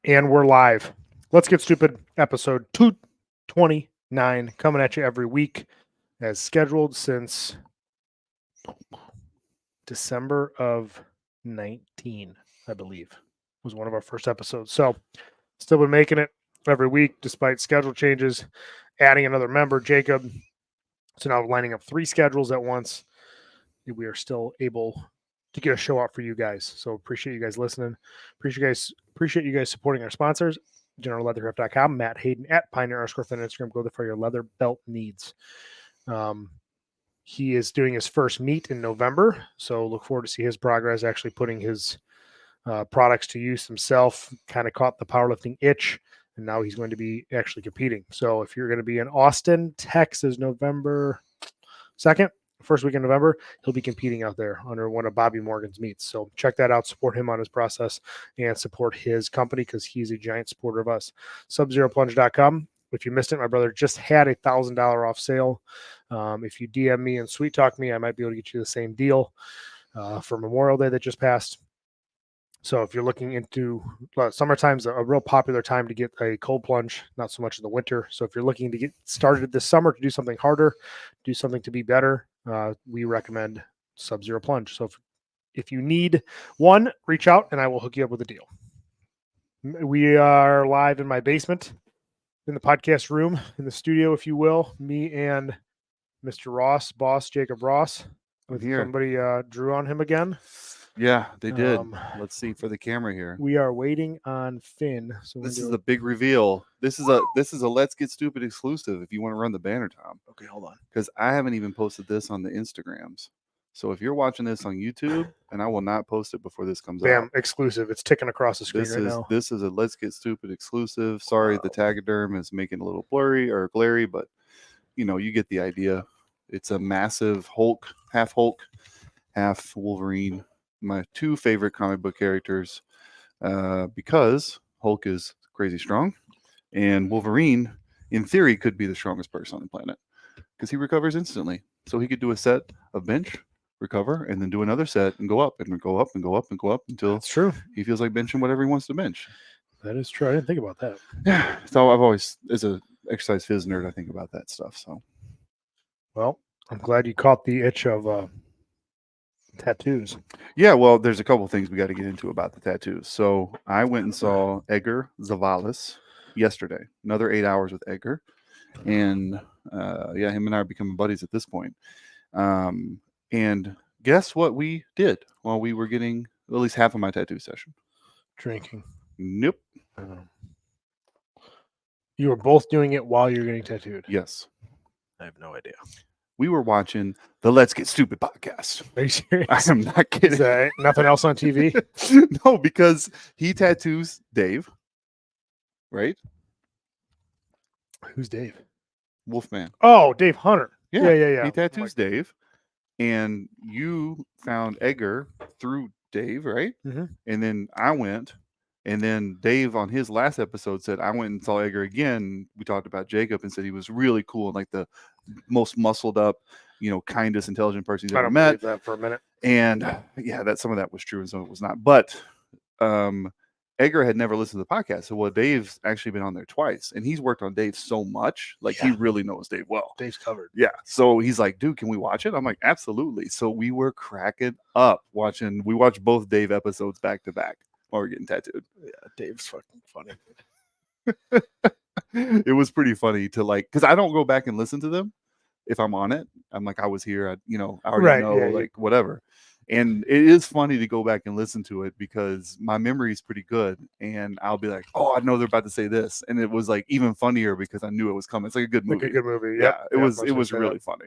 And we're live. Let's Get Stupid, episode 229, coming at you every week as scheduled since December of 19, I believe, was one of our first episodes. So, still been making it every week despite schedule changes, adding another member, Jacob. So now lining up 3 schedules at once. We are still able to get a show out for you guys. So appreciate you guys listening. Appreciate you guys supporting our sponsors, generalleathercraft.com, Matt Hayden at Pioneer_Fit on Instagram. Go there for your leather belt needs. He is doing his first meet in November, so look forward to see his progress, actually putting his products to use himself, kind of caught the powerlifting itch, and now he's going to be actually competing. So if you're going to be in Austin, Texas, November 2nd, first week in November, he'll be competing out there under one of Bobby Morgan's meets. So check that out, support him on his process, and support his company because he's a giant supporter of us. SubZeroPlunge.com. If you missed it, my brother just had a $1,000 off sale. If you DM me and sweet talk me, I might be able to get you the same deal for Memorial Day that just passed. So if you're looking into summertime's a real popular time to get a cold plunge, not so much in the winter. So if you're looking to get started this summer to do something harder, do something to be better, we recommend Sub-Zero Plunge. So if you need one, reach out and I will hook you up with a deal. We are live in my basement, in the podcast room, in the studio, if you will. Me and Mr. Ross, boss Jacob Ross, with somebody drew on him again. Yeah, they did. Let's see for the camera here. We are waiting on Finn. So this is a big reveal. This is a Let's Get Stupid exclusive. If you want to run the banner, Tom. Okay, hold on. Because I haven't even posted this on the Instagrams. So if you're watching this on YouTube, and I will not post it before this comes out. Bam, exclusive. It's ticking across the screen now. This is a Let's Get Stupid exclusive. Sorry, the taxiderm is making it a little blurry or glary, but you get the idea. It's a massive Hulk, half Wolverine. My 2 favorite comic book characters, because Hulk is crazy strong, and Wolverine, in theory, could be the strongest person on the planet because he recovers instantly. So he could do a set of bench, recover, and then do another set and go up and go up and go up and go up until That's true. He feels like benching whatever he wants to bench. That is true. I didn't think about that. Yeah. So I've always, as a exercise phys nerd, I think about that stuff. So, well, I'm glad you caught the itch of tattoos. Yeah, well, there's a couple things we got to get into about the tattoos. So I went and saw Edgar Zavalis yesterday. Another 8 hours with Edgar, and him and I are becoming buddies at this point. And guess what we did while we were getting at least half of my tattoo session? Drinking. Nope. You were both doing it while you're getting tattooed. Yes. I have no idea. We were watching the Let's Get Stupid podcast. Are you serious? I am not kidding. Is that nothing else on TV? No, because he tattoos Dave, right? Who's Dave? Wolfman. Oh, Dave Hunter. Yeah. He tattoos Dave, and you found Edgar through Dave, right? Mm-hmm. And then I went, and then Dave on his last episode said I went and saw Edgar again. We talked about Jacob and said he was really cool and like the most muscled up, kindest, intelligent person he's ever met. I don't believe that for a minute. And that some of that was true and some of it was not. But Edgar had never listened to the podcast. So Dave's actually been on there twice, and he's worked on Dave so much. He really knows Dave well. Dave's covered. Yeah. So he's like, dude, can we watch it? I'm like, absolutely. So we were cracking up watching. We watched both Dave episodes back to back while we're getting tattooed. Yeah, Dave's fucking funny. It was pretty funny to because I don't go back and listen to them if I'm on it. I'm like, I was here. I already know, whatever. And it is funny to go back and listen to it because my memory is pretty good. And I'll be like, oh, I know they're about to say this. And it was even funnier because I knew it was coming. It's like a good movie. Like a good movie. Yeah. It was really funny.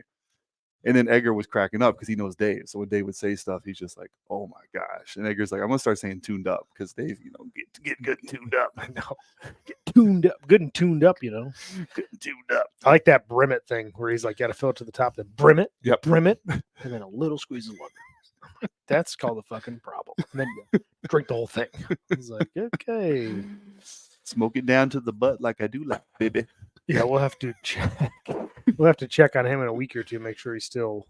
And then Edgar was cracking up because he knows Dave. So when Dave would say stuff, he's just like, oh my gosh. And Edgar's like, I'm going to start saying tuned up because Dave, get good and tuned up. I know. Get tuned up. Good and tuned up, Good and tuned up. I like that brim it thing where he's like, got to fill it to the top, then brim it. Yep. Brim it. And then a little squeeze of water. That's called the fucking problem. And then you drink the whole thing. He's like, okay. Smoke it down to the butt like I do like, baby. Yeah, we'll have to check. We'll have to check on him in a week or two, make sure he's still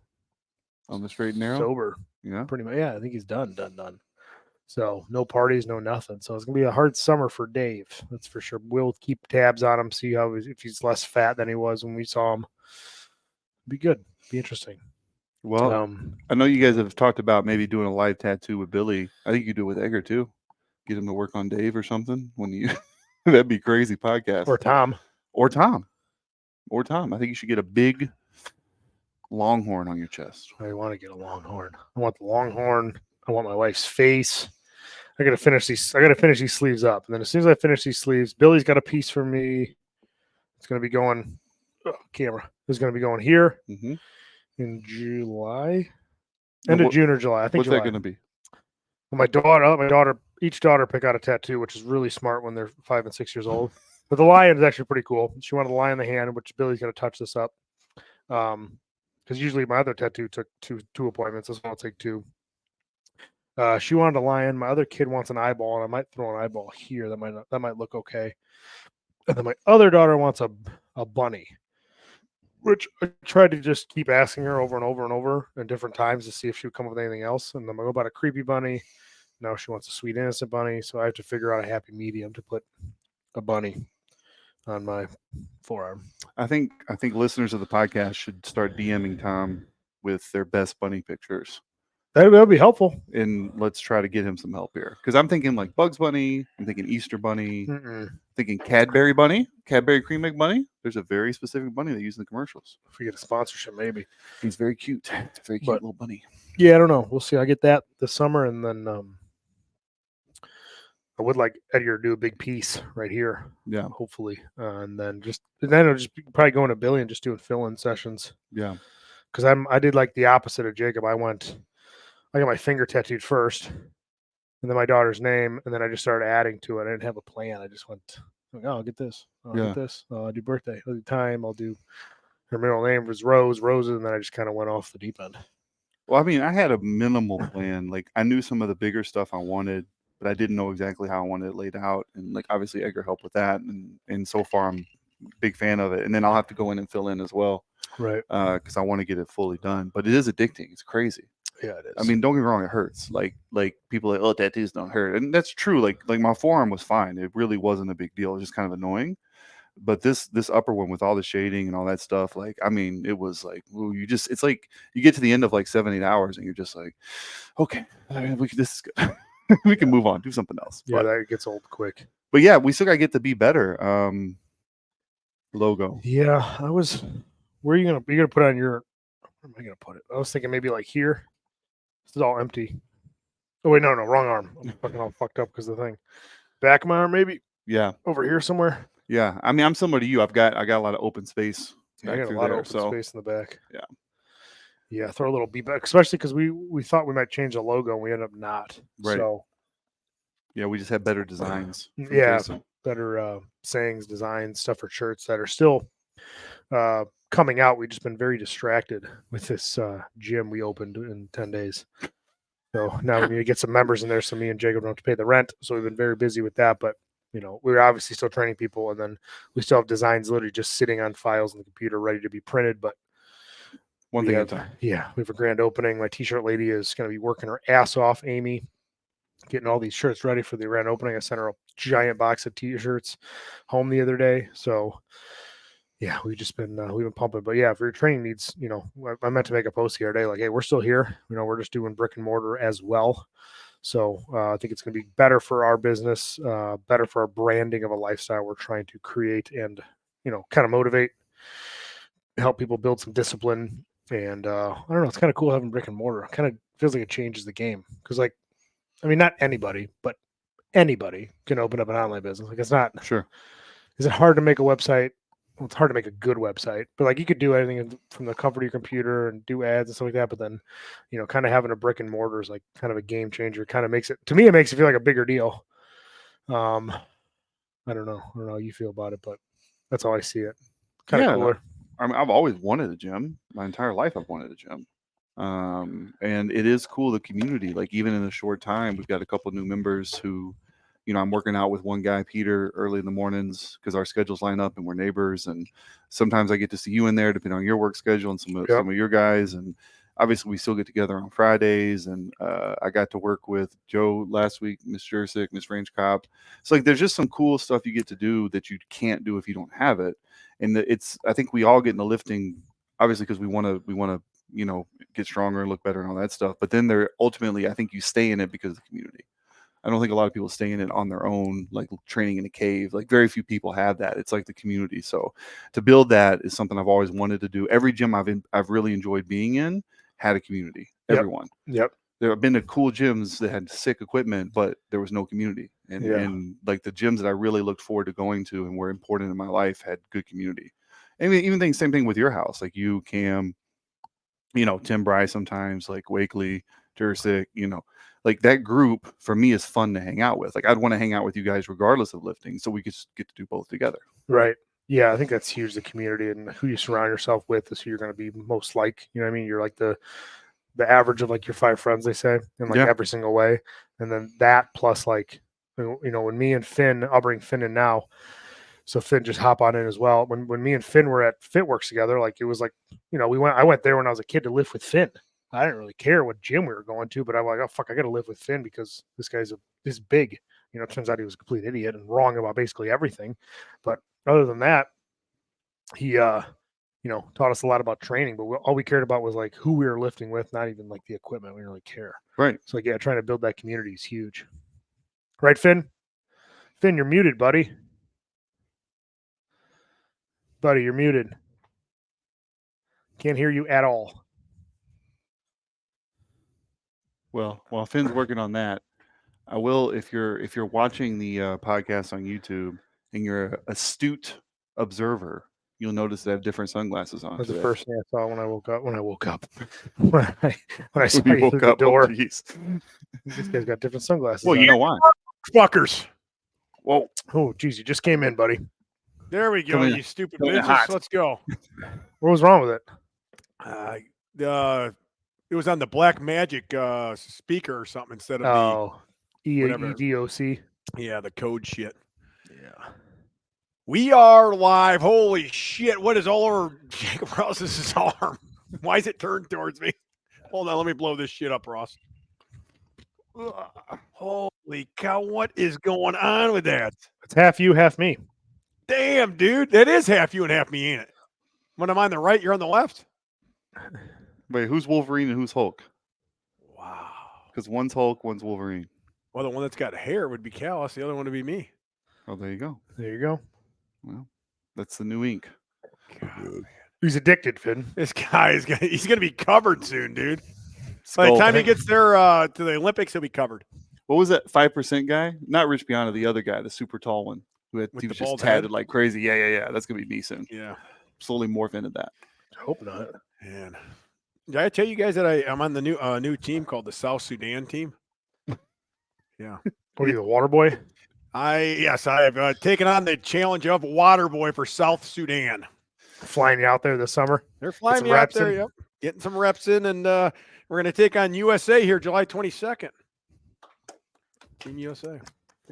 on the straight and narrow, sober. Yeah, pretty much. Yeah, I think he's done. So no parties, no nothing. So it's gonna be a hard summer for Dave. That's for sure. We'll keep tabs on him, see how if he's less fat than he was when we saw him. Be good. Be interesting. Well, I know you guys have talked about maybe doing a live tattoo with Billy. I think you do it with Edgar too. Get him to work on Dave or something when you that'd be crazy podcast. or Tom. Or Tom. Or Tom. I think you should get a big longhorn on your chest. I want to get a longhorn. I want the longhorn. I want my wife's face. I gotta finish these sleeves up. And then as soon as I finish these sleeves, Billy's got a piece for me. It's gonna be going camera. It's gonna be going here in July. End of June or July. I think what's July. that gonna be? Well, each daughter pick out a tattoo, which is really smart when they're 5 and 6 years old. But the lion is actually pretty cool. She wanted a lion in the hand, which Billy's gonna touch this up. Because usually my other tattoo took two appointments. This one will take 2. She wanted a lion. My other kid wants an eyeball, and I might throw an eyeball here. That might look okay. And then my other daughter wants a bunny, which I tried to just keep asking her over and over and over at different times to see if she would come up with anything else. And I'm going about a creepy bunny. Now she wants a sweet innocent bunny, so I have to figure out a happy medium to put a bunny on my forearm. I think listeners of the podcast should start DMing Tom with their best bunny pictures. That would be helpful. And let's try to get him some help here. Because I'm thinking like Bugs Bunny. I'm thinking Easter Bunny. Thinking Cadbury Bunny. Cadbury Cream Egg Bunny. There's a very specific bunny they use in the commercials. If we get a sponsorship, maybe. He's very cute. It's a very cute little bunny. Yeah, I don't know. We'll see. I get that this summer, and then I would like Edgar to do a big piece right here. Yeah. Hopefully. And then it'll just probably going to Billy and just doing fill-in sessions. Yeah. Because I did like the opposite of Jacob. I got my finger tattooed first, and then my daughter's name, and then I just started adding to it. I didn't have a plan. I just went, I'll get this. I'll get this. I'll do birthday. I'll do time. I'll do her middle name was Roses, and then I just kind of went off the deep end. Well, I mean, I had a minimal plan. Like I knew some of the bigger stuff I wanted, but I didn't know exactly how I wanted it laid out. And like obviously Edgar helped with that, and so far I'm a big fan of it. And then I'll have to go in and fill in as well, right? Because I want to get it fully done. But it is addicting. It's crazy. Yeah, it is. I mean, don't get me wrong, it hurts. Like people are like, oh, tattoos don't hurt, and that's true. Like my forearm was fine. It really wasn't a big deal. It was just kind of annoying. But this upper one with all the shading and all that stuff, like I mean, it was like, ooh, it's like you get to the end of like 7-8 hours and you're just like, okay, this is good. We can move on, do something else. Yeah, that gets old quick. But yeah, we still gotta get to be better. Logo. Yeah, where are you gonna put it on your? Where am I gonna put it? I was thinking maybe like here. This is all empty. Oh wait, no, wrong arm. I'm fucking all fucked up because of the thing. Back of my arm, maybe. Yeah. Over here somewhere. Yeah, I mean, I'm similar to you. I got a lot of open space. I got a lot of open space in the back. Yeah. Yeah, throw a little beat back, especially because we thought we might change the logo and we ended up not. Right. So. Yeah, we just had better designs. Yeah, better sayings, designs, stuff for shirts that are still coming out. We've just been very distracted with this gym we opened in 10 days. So now we need to get some members in there so me and Jacob don't have to pay the rent. So we've been very busy with that. But, we're obviously still training people. And then we still have designs literally just sitting on files on the computer ready to be printed. But one thing at a time. Yeah, we have a grand opening. My t-shirt lady is going to be working her ass off, Amy, getting all these shirts ready for the grand opening. I sent her a giant box of t-shirts home the other day. So yeah, we've been pumping. But yeah, for your training needs, I meant to make a post the other day like, hey, we're still here. We're just doing brick and mortar as well. So I think it's going to be better for our business, better for our branding of a lifestyle we're trying to create and, kind of motivate, help people build some discipline. And I don't know, it's kind of cool having brick and mortar. It kind of feels like it changes the game because not anybody, but anybody can open up an online business. Like it's not sure. Is it hard to make a website? Well, it's hard to make a good website, but like you could do anything from the comfort of your computer and do ads and stuff like that. But then, kind of having a brick and mortar is like kind of a game changer. Kind of makes it feel like a bigger deal. I don't know how you feel about it, but that's how I see it. Kind of cooler. I mean, I've always wanted a gym. My entire life, I've wanted a gym. And it is cool, the community. Like even in a short time, we've got a couple new members who, I'm working out with one guy, Peter, early in the mornings because our schedules line up and we're neighbors. And sometimes I get to see you in there, depending on your work schedule and some of your guys. And obviously we still get together on Fridays, and I got to work with Joe last week, Miss Jursic, Miss Range Cop. So like there's just some cool stuff you get to do that you can't do if you don't have it. And I think we all get into lifting obviously because we want to get stronger and look better and all that stuff. But then ultimately I think you stay in it because of the community. I don't think a lot of people stay in it on their own, like training in a cave. Like very few people have that. It's like the community. So to build that is something I've always wanted to do. Every gym I've really enjoyed being in had a community. Everyone. Yep. There have been cool gyms that had sick equipment, but there was no community. And like the gyms that I really looked forward to going to and were important in my life had good community. I mean, even same thing with your house, like you, Cam, Tim Bry sometimes, like Wakely, Jursic, like that group for me is fun to hang out with. Like I'd want to hang out with you guys regardless of lifting, so we could get to do both together. Right. Yeah, I think that's huge. The community and who you surround yourself with is who you're going to be most like. You know what I mean? You're like the average of like your 5 friends, they say, in like every single way. And then that plus like, when me and Finn, I'll bring Finn in now. So Finn just hop on in as well. When me and Finn were at FitWorks together, like it was like, I went there when I was a kid to lift with Finn. I didn't really care what gym we were going to, but I'm like, oh fuck, I got to live with Finn because this guy's this big. It turns out he was a complete idiot and wrong about basically everything. But other than that, he taught us a lot about training, but all we cared about was like who we were lifting with, not even like the equipment. We didn't really care. Right. So like, trying to build that community is huge. Right, Finn? Finn, you're muted, buddy. Buddy, you're muted. Can't hear you at all. Well, while Finn's working on that, I will, if you're watching the podcast on YouTube and you're an astute observer, you'll notice that I have different sunglasses on. That's today. the first thing I saw when I woke up. When I saw you you woke through the up, door. This guy's got different sunglasses. Well, you know why? Fuckers. Whoa. Oh, geez, you just came in, buddy. There we go, you stupid bitches. Let's go. What was wrong with it? It was on the Black Magic speaker or something instead of the EDOC. Yeah, the code shit. Yeah. We are live. Holy shit. What is all over Jacob Ross's arm? Why is it turned towards me? Hold on, let me blow this shit up, Ross. Holy cow, what is going on with that? It's half you, half me. Damn, dude. That is half you and half me, ain't it? When I'm on the right, you're on the left? Wait, who's Wolverine and who's Hulk? Wow. Because one's Hulk, one's Wolverine. Well, the one that's got hair would be Callus. The other one would be me. Oh, there you go. There you go. Well, that's the new ink. God, he's addicted, Finn. This guy he's gonna be covered soon, dude. By the time he gets there to the Olympics, he'll be covered. What was that 5% guy? Not Rich Piana, the other guy, the super tall one he was just tatted like crazy. Yeah. That's gonna be me soon. Yeah. Slowly morph into that. I hope not. Man. Did I tell you guys that I'm on the new team called the South Sudan team? Yeah. What are you, the water boy? I have taken on the challenge of water boy for South Sudan. Flying you out there this summer? They're flying me out there, yep. Getting some reps in, and we're going to take on USA here July 22nd. Team USA.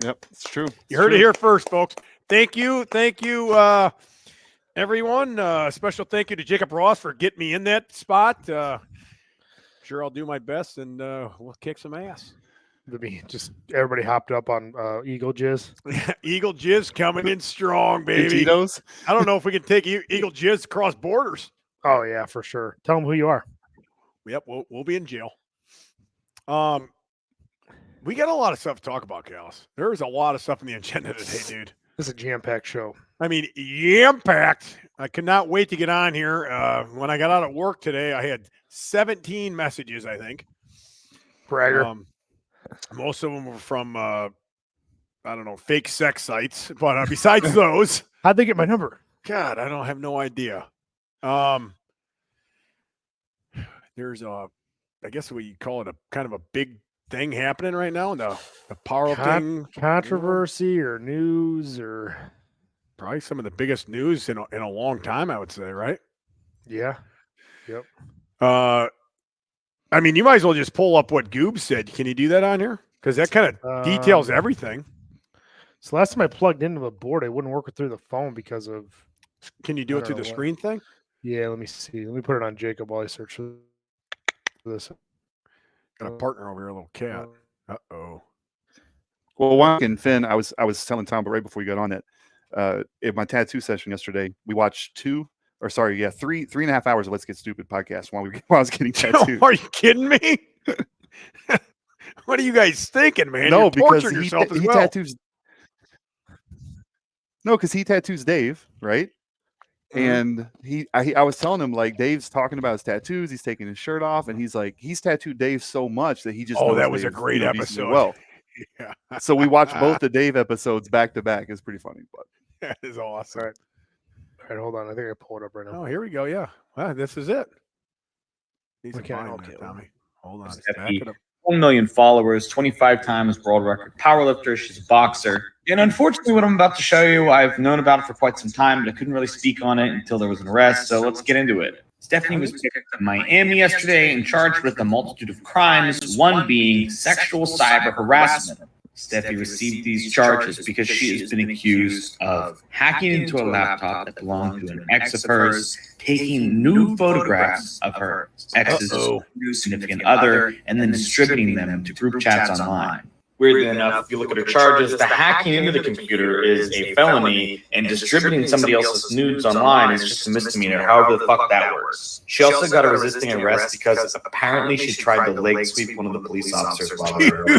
Yep, it's true. You heard it here first, folks. Thank you, everyone. Special thank you to Jacob Ross for getting me in that spot. Sure, I'll do my best, and we'll kick some ass. Just everybody hopped up on Eagle Jizz. Eagle Jizz coming in strong, baby. Tito's? I don't know if we can take Eagle Jizz across borders. Oh yeah, for sure. Tell them who you are. Yep, we'll be in jail. We got a lot of stuff to talk about, Callis. There's a lot of stuff in the agenda today, dude. This is a jam-packed show. I mean, jam-packed. I could not wait to get on here. When I got out of work today, I had 17 messages, I think. Bragger. Most of them were from, I don't know, fake sex sites. But besides those. How'd they get my number? God, I don't have no idea. There's I guess we call it a kind of a big thing happening right now. The powerlifting controversy or news or probably some of the biggest news in a long time, I would say, right? Yeah. Yep. I mean, you might as well just pull up what Goob said. Can you do that on here? Because that kind of details everything. So last time I plugged into the board, it wouldn't work through the phone because of. Can you do it through the screen thing? Yeah, let me see. Let me put it on Jacob while I search for. this. Got a partner over here, a little cat. Uh-oh. Well, one and Finn, I was telling Tom, but right before you got on that, at my tattoo session yesterday, we watched 3.5 hours of Let's Get Stupid podcast while I was getting tattooed. Are you kidding me? What are you guys thinking, man? No, You're because torturing he yourself as well. tattoos. No, because he tattoos Dave, right? Mhm. And I was telling him, like, Dave's talking about his tattoos. He's taking his shirt off, and he's like, he's tattooed Dave so much that he just knows that was a Dave, great decently episode. well. Yeah. So we watched both the Dave episodes back to back. It's pretty funny, but That is awesome. All right, hold on. I think I pulled it up right now. Oh, here we go. Yeah. Well, this is it. Need some Okay, volume okay, there, well. Tommy. Hold on. Steffi, Back it up. 1 million followers, 25 times world record powerlifter. She's a boxer. And unfortunately, what I'm about to show you, I've known about it for quite some time, but I couldn't really speak on it until there was an arrest. So let's get into it. Stephanie was picked up in Miami yesterday and charged with a multitude of crimes, one being sexual cyber harassment. Steffi received these charges because she has been accused of hacking into a laptop that belonged to an ex of hers, taking nude photographs of her ex's new significant other, and then distributing them to group chats online. Weirdly enough, if you look at her charges, the hacking into the computer is a felony, and distributing somebody else's nudes online is just a misdemeanor, however the fuck that works. She also got a resisting arrest because apparently she tried to leg sweep one of the police officers while they were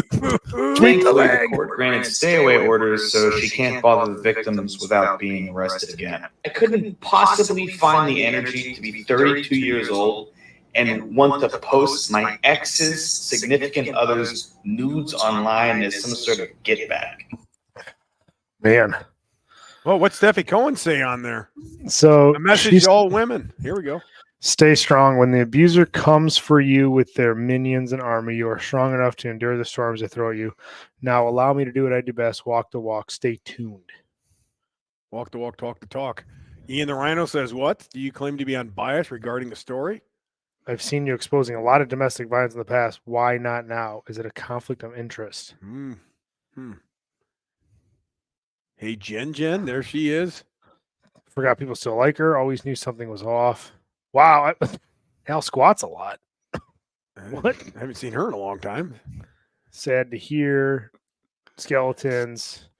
Thankfully, the court granted stay-away orders so she can't bother the victims without being arrested again. I couldn't possibly find the energy to be 32 years old and want to post my ex's significant other's nudes online as some sort of get back. Man. Well, what's Steffi Cohen say on there? So A message to all women. Here we go. stay strong. When the abuser comes for you with their minions and army, you are strong enough to endure the storms they throw at you. Now allow me to do what I do best. Walk the walk. Stay tuned. Walk the walk, talk the talk. Ian the Rhino says, what? Do you claim to be unbiased regarding the story? I've seen you exposing a lot of domestic violence in the past. Why not now? Is it a conflict of interest? Hey, Jen, there she is. Forgot people still like her. Always knew something was off. Wow. Hal squats a lot. What? I haven't seen her in a long time. Sad to hear. Skeletons.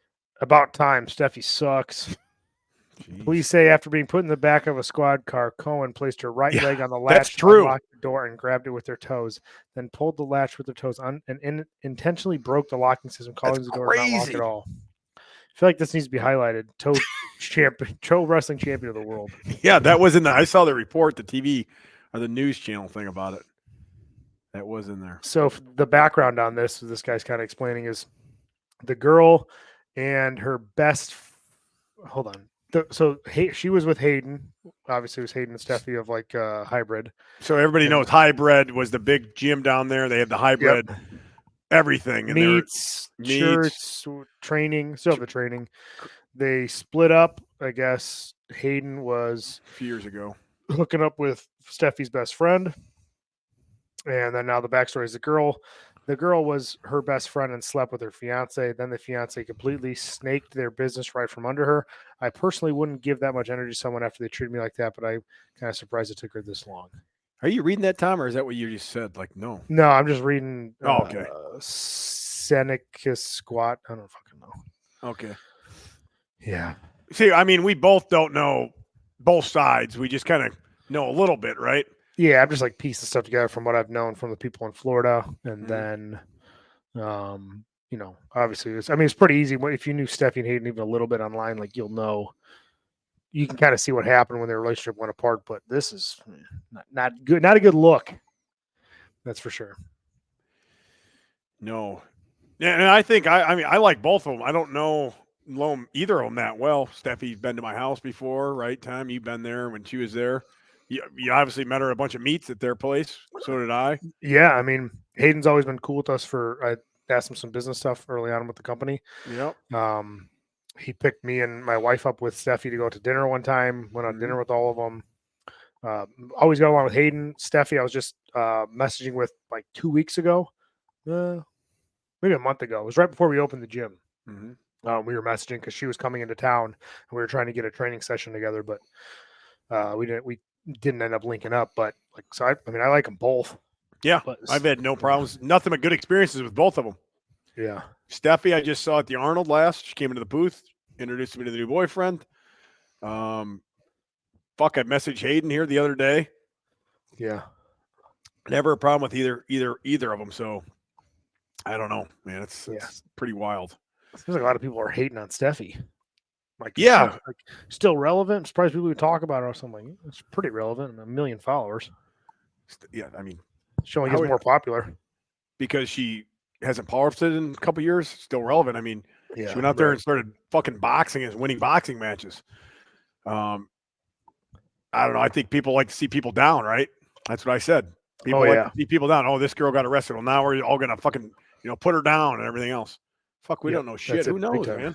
About time. Steffi sucks. Jeez. Police say after being put in the back of a squad car, Cohen placed her right leg on the that's latch, true. unlocked the door, and grabbed it with her toes. Then pulled the latch with her toes and intentionally broke the locking system, causing the door to not lock crazy. at all. I feel like this needs to be highlighted. Toe wrestling champion of the world. Yeah, that was in the. I saw the report, the TV or the news channel thing about it. That was in there. So the background on this guy's kind of explaining is the girl and her best. Hold on. She was with Hayden. Obviously, it was Hayden and Steffi of like hybrid. So everybody knows Hybrid was the big gym down there. They had the Hybrid everything. And Meats, shirts, training, still have the training. They split up. I guess Hayden was a few years ago hooking up with Steffi's best friend. And then now the backstory is the girl was her best friend and slept with her fiance. Then the fiance completely snaked their business right from under her. I personally wouldn't give that much energy to someone after they treated me like that, but I'm kind of surprised it took her this long. Are you reading that, Tom, or is that what you just said? Like, no. No, I'm just reading okay. Seneca squat. I don't fucking know. Okay. Yeah. See, I mean, we both don't know both sides. We just kind of know a little bit, right? Yeah, I'm just like piecing stuff together from what I've known from the people in Florida. And then, obviously, it's pretty easy. If you knew Steffi and Hayden even a little bit online, like you'll know, you can kind of see what happened when their relationship went apart. But this is not good, not a good look. That's for sure. No. Yeah, and I think, I like both of them. I don't know either of them that well. Steffi's been to my house before, right, Tom? You've been there when she was there. You obviously met her at a bunch of meets at their place. So did I. Yeah, I mean, Hayden's always been cool with us I asked him some business stuff early on with the company. Yep. He picked me and my wife up with Steffi to go to dinner one time, went on dinner with all of them. Always got along with Hayden. Steffi, I was just messaging with like 2 weeks ago, maybe a month ago. It was right before we opened the gym. Mm-hmm. We were messaging because she was coming into town and we were trying to get a training session together, but we didn't end up linking up. But I like them both. Yeah, But I've had no problems. Nothing but good experiences with both of them. yeah, Steffi, I just saw at the Arnold last. She came into the booth, introduced me to the new boyfriend. I messaged Hayden here the other day. yeah. Never a problem with either of them. So I don't know, man. It's pretty wild. Seems like a lot of people are hating on Steffi. Like, Yeah. still relevant. I'm surprised people who talk about her or something. Like, it's pretty relevant. 1 million followers. Yeah, I mean, Showing How is it- more popular. because she hasn't powerlifted in a couple years, still relevant. I mean, Yeah, she went out there and started fucking boxing and winning boxing matches. I don't know. I think people like to see people down, right? That's what I said. People like to see people down. Oh, this girl got arrested. Well, now we're all gonna fucking, put her down and everything else. Fuck, we don't know shit. that's it, Who big knows, time. man?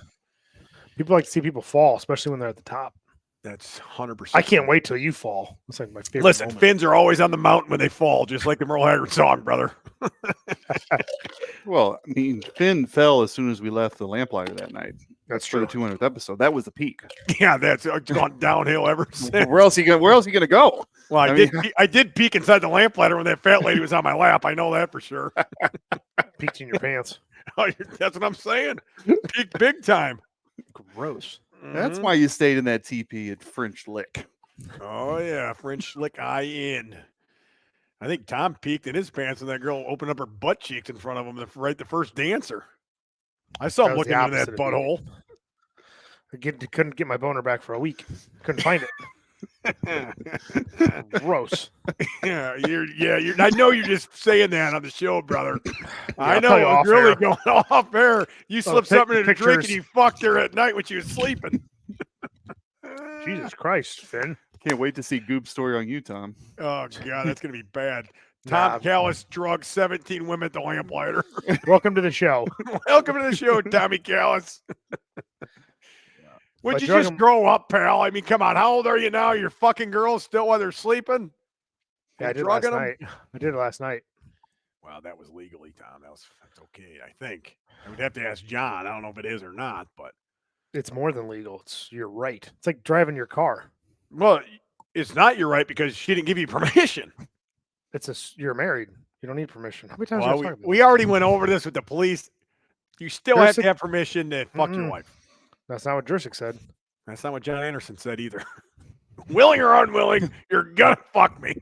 People like to see people fall, especially when they're at the top. That's 100%. I can't wait till you fall. It's like my favorite. Listen, moment. fins are always on the mountain when they fall, just like the Merle Haggard song, brother. Well, I mean, Finn fell as soon as we left the Lamplighter that night That's for true. the 200th episode. That was the peak. Yeah, that's gone downhill ever since. Where else he gonna go? Well, I mean- I did peek inside the lamplighter when that fat lady was on my lap. I know that for sure. Peeked in your pants. That's what I'm saying. Peak big time. Gross. That's Mhm. why you stayed in that TP at French Lick. Oh yeah, French Lick eye in. I think Tom peeked in his pants and that girl opened up her butt cheeks in front of him. The first dancer. I saw him That was the looking into that opposite of butthole. Couldn't get my boner back for a week. Couldn't find it. Gross. Yeah, I know you're just saying that on the show, brother. I I'll know tell you it was off really air. going off air. You slipped take something in a drink and pictures. you fucked her at night when she was sleeping. Jesus Christ, Finn. Can't wait to see Goob's story on you, Tom. Oh god, that's gonna be bad. Tom Nah. Callis drugged 17 women at the lamplighter. Welcome to the show. Welcome to the show, Tommy Callis. Would But you drug just him- grow up, pal? I mean, come on. How old are you now? You're fucking girls still while they're sleeping? Yeah, I And did last drugging 'em? night. I did it last night. Wow, that was legally, Tom. That's okay, I think. I would have to ask John. I don't know if it is or not, but It's more than legal. You're right. It's like driving your car. well, it's not your right because she didn't give you permission. You're married. You don't need permission. How many times Well, have I talked about we already went over this with the police. You still have to Jurassic- have permission to fuck your Mm-mm. wife. That's not what Jursic said. That's not what John Anderson said either. Willing or unwilling, you're gonna fuck me.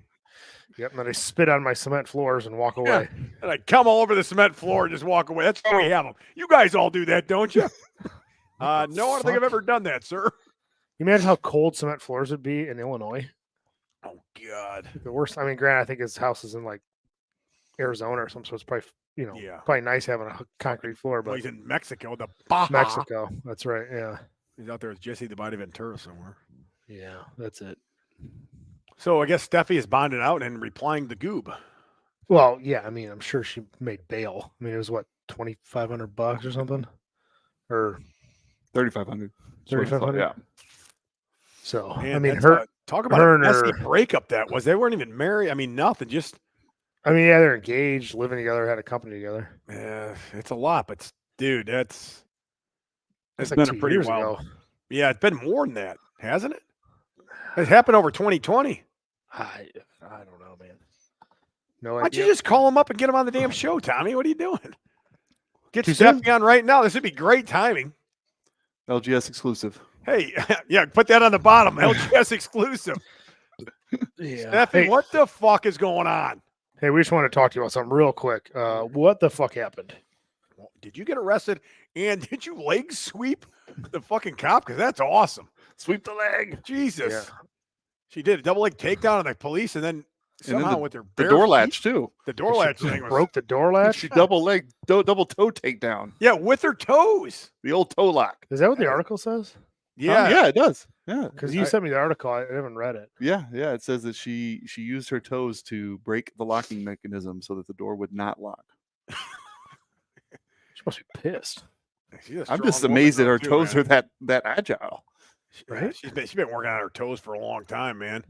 Yep. And then I spit on my cement floors and walk away. And I come all over the cement floor and just walk away. That's how we have them. You guys all do that, don't you? No, I don't think I've ever done that, sir. You imagine how cold cement floors would be in Illinois? Oh God. The worst. I mean, granted, I think his house is in like Arizona or something, so it's probably Yeah. probably nice having a concrete floor. Well, But he's in Mexico, the Baja. Mexico, that's right. Yeah, He's out there with Jesse the Body Ventura somewhere. yeah, that's it. So I guess Steffi is bonded out and replying the goob. Well, yeah. I mean, I'm sure she made bail. I mean, it was what $2,500 or something, or 3,500. 3,500. Yeah. So Man, I mean, that's her. talk about her a and messy her- breakup that was. They weren't even married. I mean, nothing. Just I mean, yeah, they're engaged, living together, had a company together. it's a lot, but dude, that's It's been like a 2 pretty years wild. ago. Yeah, it's been more than that, hasn't it? It happened over 2020. I don't know, man. No Why don't you idea. just call him up and get him on the damn show, Tommy? What are you doing? Get Too soon? Steffi on right now. This would be great timing. LGS exclusive. Hey, yeah, put that on the bottom. LGS exclusive. Yeah. Steffi, Hey, what the fuck is going on? hey, we just want to talk to you about something real quick. What the fuck happened? Did you get arrested? And did you leg sweep the fucking cop? Because that's awesome. Sweep the leg. Jesus. Yeah. She did a double leg takedown on the police and then then somehow with her The bare door feet- latch too. The door latch thing was Broke the door latch. She double toe takedown. Yeah, with her toes. The old toe lock. Is that what the article says? Yeah. Yeah, it does. Yeah, Because you sent me the article, I haven't read it. yeah. It says that she used her toes to break the locking mechanism so that the door would not lock. She must be pissed, She's a I'm strong just woman, amazed that though, her too, toes man. are that agile. right? She's been working on her toes for a long time, man.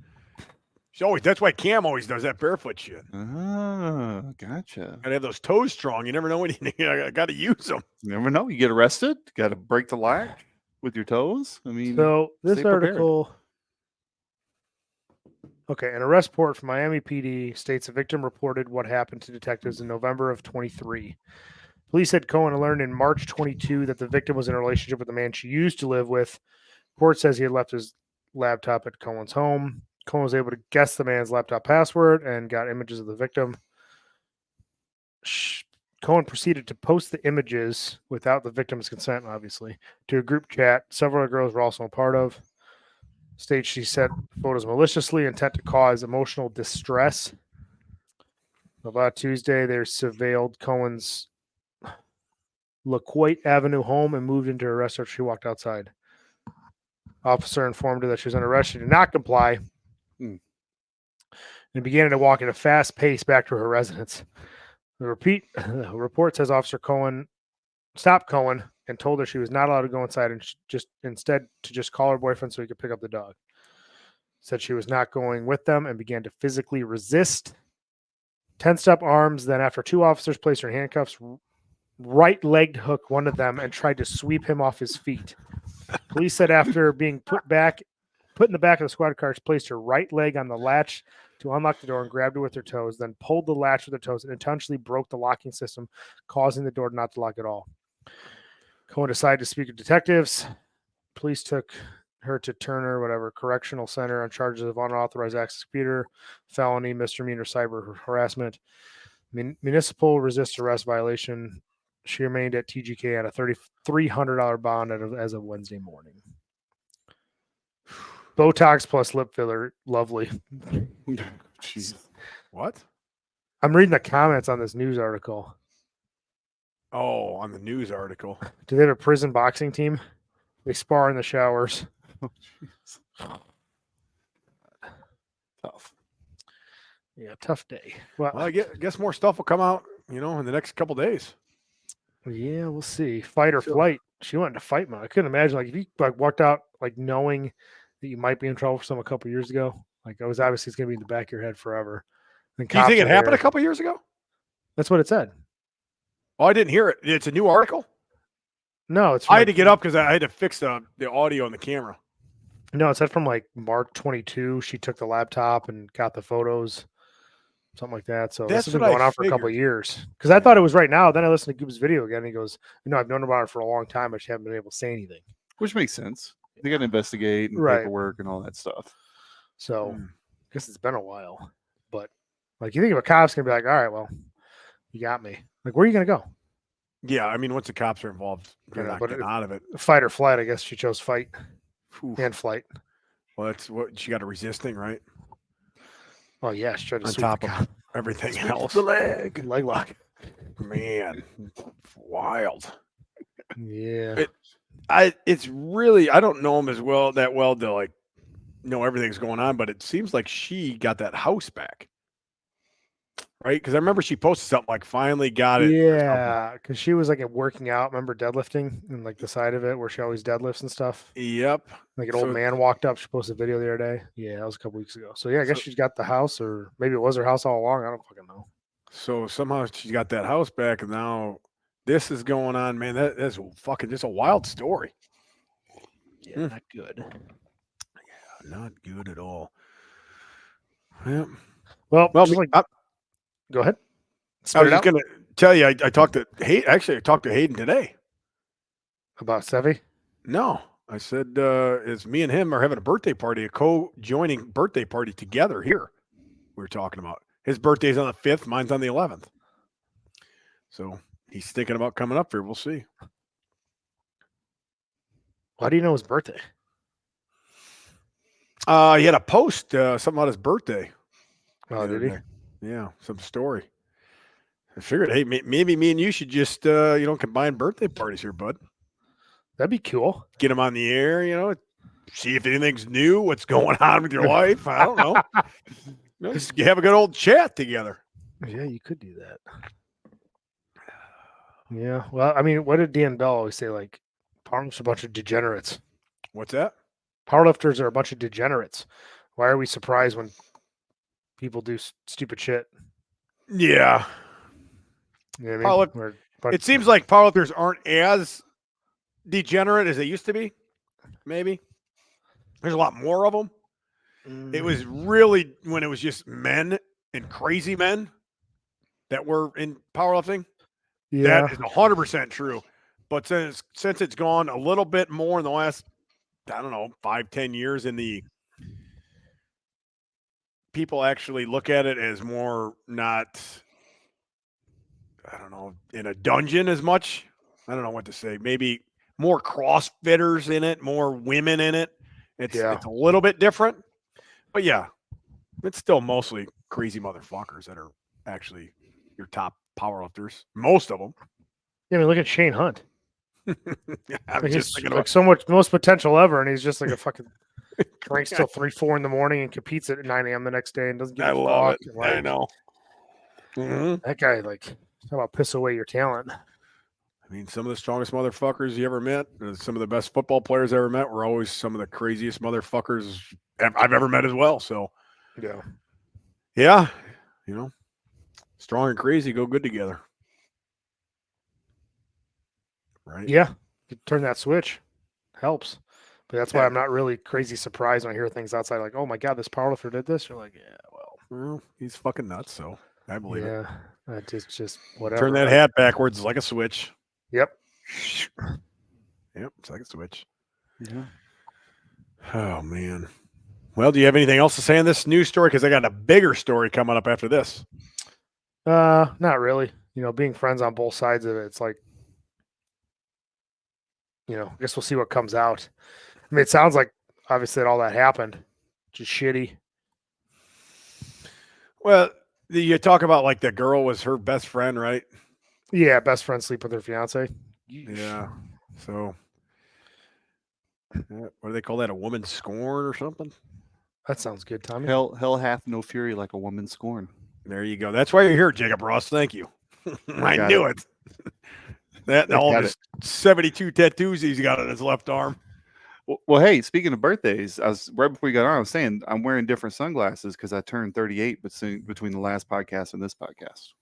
That's why Cam always does that barefoot shit. Ah, gotcha. Gotta have those toes strong. You never know when you gotta use them. You never know. You get arrested. Got to break the lock with your toes. I mean, So this stay prepared. article, Okay, an arrest report from Miami PD states a victim reported what happened to detectives in November of 23. Police said Cohen learned in March 22 that the victim was in a relationship with the man she used to live with. Report says he had left his laptop at Cohen's home. Cohen was able to guess the man's laptop password and got images of the victim. Cohen proceeded to post the images without the victim's consent, obviously, to a group chat several other girls were also a part of. States she sent photos maliciously, intent to cause emotional distress. About Tuesday, they surveilled Cohen's LaQuote Avenue home and moved into her restaurant. She walked outside. Officer informed her that she was under arrest. She did not comply and began to walk at a fast pace back to her residence. The report says Officer Cohen stopped Cohen and told her she was not allowed to go inside and instead to just call her boyfriend so he could pick up the dog. Said she was not going with them and began to physically resist. Tensed up arms. Then, after two officers placed her in handcuffs, right-legged hook one of them and tried to sweep him off his feet. Police said after being put in the back of the squad car, she placed her right leg on the latch to unlock the door and grabbed it with her toes, then pulled the latch with her toes and intentionally broke the locking system, causing the door not to lock at all. Cohen decided to speak with detectives. Police took her to Turner, Correctional Center on charges of unauthorized access to computer, felony, misdemeanor, cyber harassment, municipal resist arrest violation. She remained at TGK on a $3,300 bond as of Wednesday morning. Botox plus lip filler, lovely. Jeez. What? I'm reading the comments on this news article. Oh, on the news article. Do they have a prison boxing team? They spar in the showers. Oh, jeez. Tough. Yeah, tough day. Well, I guess more stuff will come out, in the next couple days. yeah, we'll see. Fight or flight. She went into fight mode. I couldn't imagine if you walked out knowing that you might be in trouble for something a couple years ago. It was obviously it's gonna be in the back of your head forever. Do you think it happened a couple years ago? That's what it said. Oh, I didn't hear it. It's a new article. No, it's. I had to get up because I had to fix the audio on the camera. No, it said from March 22. She took the laptop and got the photos, something like that. So That's this has been what I going on for a couple of figured. years. Because I thought it was right now. Then I listened to Goob's video again. And he goes, I've known about it for a long time, but she haven't been able to say anything. Which makes sense. They got to investigate and Right. paperwork and all that stuff. So I guess it's been a while. But you think if a cop's gonna be like, all right, well, you got me. Where are you gonna go? Yeah, I mean, once the cops are involved, they're Yeah, not but getting out of it. Fight or flight. I guess she chose fight Oof. and flight. Well, that's what she got a resisting, right? Oh yeah, she tried to On sweep top the of cop. everything Sweep else. the leg lock. Man, wild. Yeah. It's really, I don't know him that well to know everything's going on, but it seems like she got that house back. Right? Because I remember she posted something finally got it. Yeah, because she was working out. Remember deadlifting and the side of it where she always deadlifts and stuff. Yep. An old man walked up. She posted a video the other day. Yeah, that was a couple weeks ago. So yeah, I guess she's got the house, or maybe it was her house all along. I don't fucking know. So somehow she got that house back, and now this is going on, man. That's fucking just a wild story. Yeah, not good. Yeah, not good at all. Yeah. Well, Well, just go ahead. I was just gonna tell you, I talked to Hayden. Actually, I talked to Hayden today. About Sevi? No, I said it's me and him are having a birthday party, a co-joining birthday party together here. We were talking about his birthday's on the 5th, mine's on the 11th. So he's thinking about coming up here. We'll see. Why do you know his birthday? He had a post something about his birthday. Oh, did he? Yeah, some story. I figured, hey, maybe me and you should just combine birthday parties here, bud. That'd be cool. Get him on the air, see if anything's new, what's going on with your life. I don't know. Just have a good old chat together. Yeah, you could do that. Yeah. Well, I mean, what did Dan Bell always say? Powerlifters are a bunch of degenerates. What's that? Powerlifters are a bunch of degenerates. Why are we surprised when people do stupid shit? Yeah. You know what I mean? It seems like powerlifters aren't as degenerate as they used to be. Maybe there's a lot more of them. It was really when it was just men and crazy men that were in powerlifting. Yeah. That is 100% true. But since it's gone a little bit more in the last, I don't know, 5-10 years, in the people actually look at it as more not, I don't know, in a dungeon as much. I don't know what to say. Maybe more CrossFitters in it, more women in it. It's a little bit different. But yeah, it's still mostly crazy motherfuckers that are actually your top powerlifters. Most of them. Yeah, I mean, look at Shane Hunt. I'm Like, just he's thinking like about so much most potential ever, and he's just like a fucking drinks till 3-4 in the morning and competes at 9 a.m. the next day and doesn't give I a love fuck. it. And, like, I know. Mhm. that guy, like, talk about piss away your talent. I mean, some of the strongest motherfuckers you ever met, some of the best football players I ever met were always some of the craziest motherfuckers I've ever met as well. So, yeah, strong and crazy go good together. Right? Yeah, you turn that switch, helps. But that's why Yeah. I'm not really crazy surprised when I hear things outside like, "Oh my god, this powerlifter did this." You're like, "Yeah, Well, he's fucking nuts, so I believe it. yeah, just whatever." Turn that right? hat backwards, it's like a switch. Yep. Yep, it's like a switch. Yeah. Oh, man. Well, do you have anything else to say on this news story? Because I got a bigger story coming up after this. Not really. Being friends on both sides of it, it's like, I guess we'll see what comes out. I mean, it sounds like obviously that all that happened, just shitty. Well, you talk about like the girl was her best friend, right? Yeah, best friend sleep with her fiance. Yeah. So, what do they call that? A woman scorn or something? That sounds good, Tommy. Hell hath no fury like a woman scorn. There you go. That's why you're here, Jacob Ross. Thank you. I Got knew it. That all Got his 72 tattoos he's got on his left arm. Well, hey, speaking of birthdays, I was right before you got on. I was saying I'm wearing different sunglasses because I turned 38 between the last podcast and this podcast.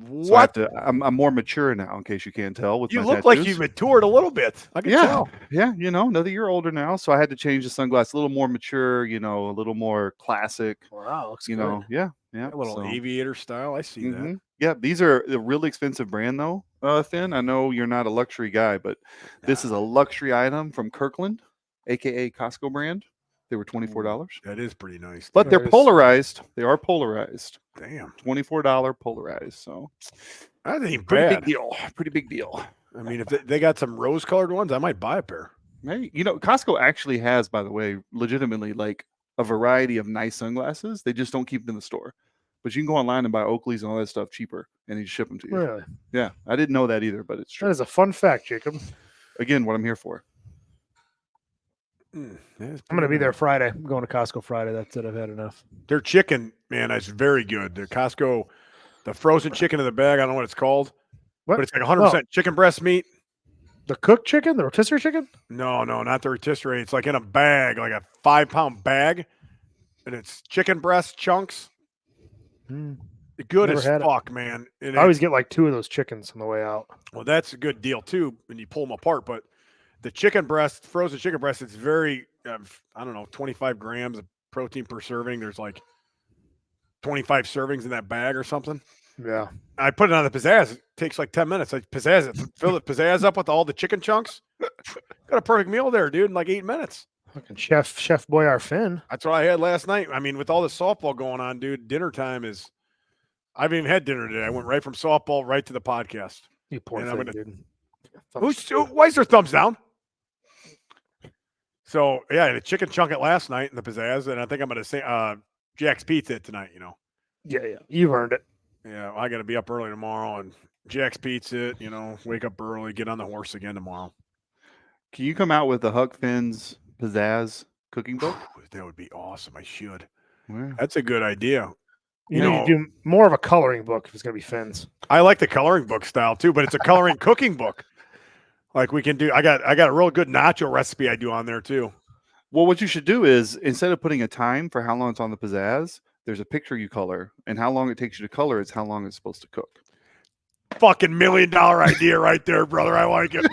So What? I'm more mature now, in case you can't tell. With You my look like tattoos. you've matured a little bit. I can tell. Yeah, another year older now, so I had to change the sunglasses, a little more mature, a little more classic. Wow, looks good. Yeah. A little aviator style. I see that. Yeah, these are a really expensive brand though, Finn. I know you're not a luxury guy, but this is a luxury item from Kirkland, aka Costco brand. They were $24. That is pretty nice. But they're polarized. They are polarized. Damn. $24 polarized. So That ain't pretty bad. big deal. Pretty big deal. I mean, if they got some rose-colored ones, I might buy a pair. Hey, Costco actually has, by the way, legitimately like a variety of nice sunglasses. They just don't keep them in the store. But you can go online and buy Oakleys and all that stuff cheaper, and they just ship them to you. Really? Yeah, I didn't know that either, but it's true. That is a fun fact, Jacob. Again, what I'm here for. I'm going to be there Friday. I'm going to Costco Friday. That's it. I've had enough. Their chicken, man, is very good. Their Costco, the frozen chicken in the bag, I don't know what it's called, but it's like 100% chicken breast meat. The cooked chicken? The rotisserie chicken? No, not the rotisserie. It's like in a bag, like a 5-pound bag, and it's chicken breast chunks. Good Never as had it. fuck, man. And I always get like 2 of those chickens on the way out. well, that's a good deal too when you pull them apart. But the chicken breast, frozen chicken breast, it's very, I don't know, 25 grams of protein per serving. There's like 25 servings in that bag or something. Yeah. I put it on the pizzazz. It takes like 10 minutes. I pizzazz it, fill the pizzazz up with all the chicken chunks. Got a perfect meal there, dude, in like 8 minutes. Fucking Chef Boyar Finn. That's what I had last night. I mean, with all the softball going on, dude, dinner time is. I haven't even had dinner today. I went right from softball right to the podcast. You poor And I'm thing, gonna- dude. Why is there thumbs down? So yeah, I had a chicken chunk it last night in the pizzazz, and I think I'm gonna say Jack's Pizza it tonight. Yeah. You've earned it. Yeah, I got to be up early tomorrow, and Jack's Pizza it. Wake up early, get on the horse again tomorrow. Can you come out with the Huck Finn's Pizzazz cooking book? That would be awesome. I should. Yeah. That's a good idea. You need to do more of a coloring book if it's going to be Finn's. I like the coloring book style too, but it's a coloring cooking book. Like we can do. I got a real good nacho recipe I do on there too. Well, what you should do is instead of putting a time for how long it's on the Pizzazz, there's a picture you color, and how long it takes you to color is how long it's supposed to cook. Fucking $1 million idea right there, brother. I like it.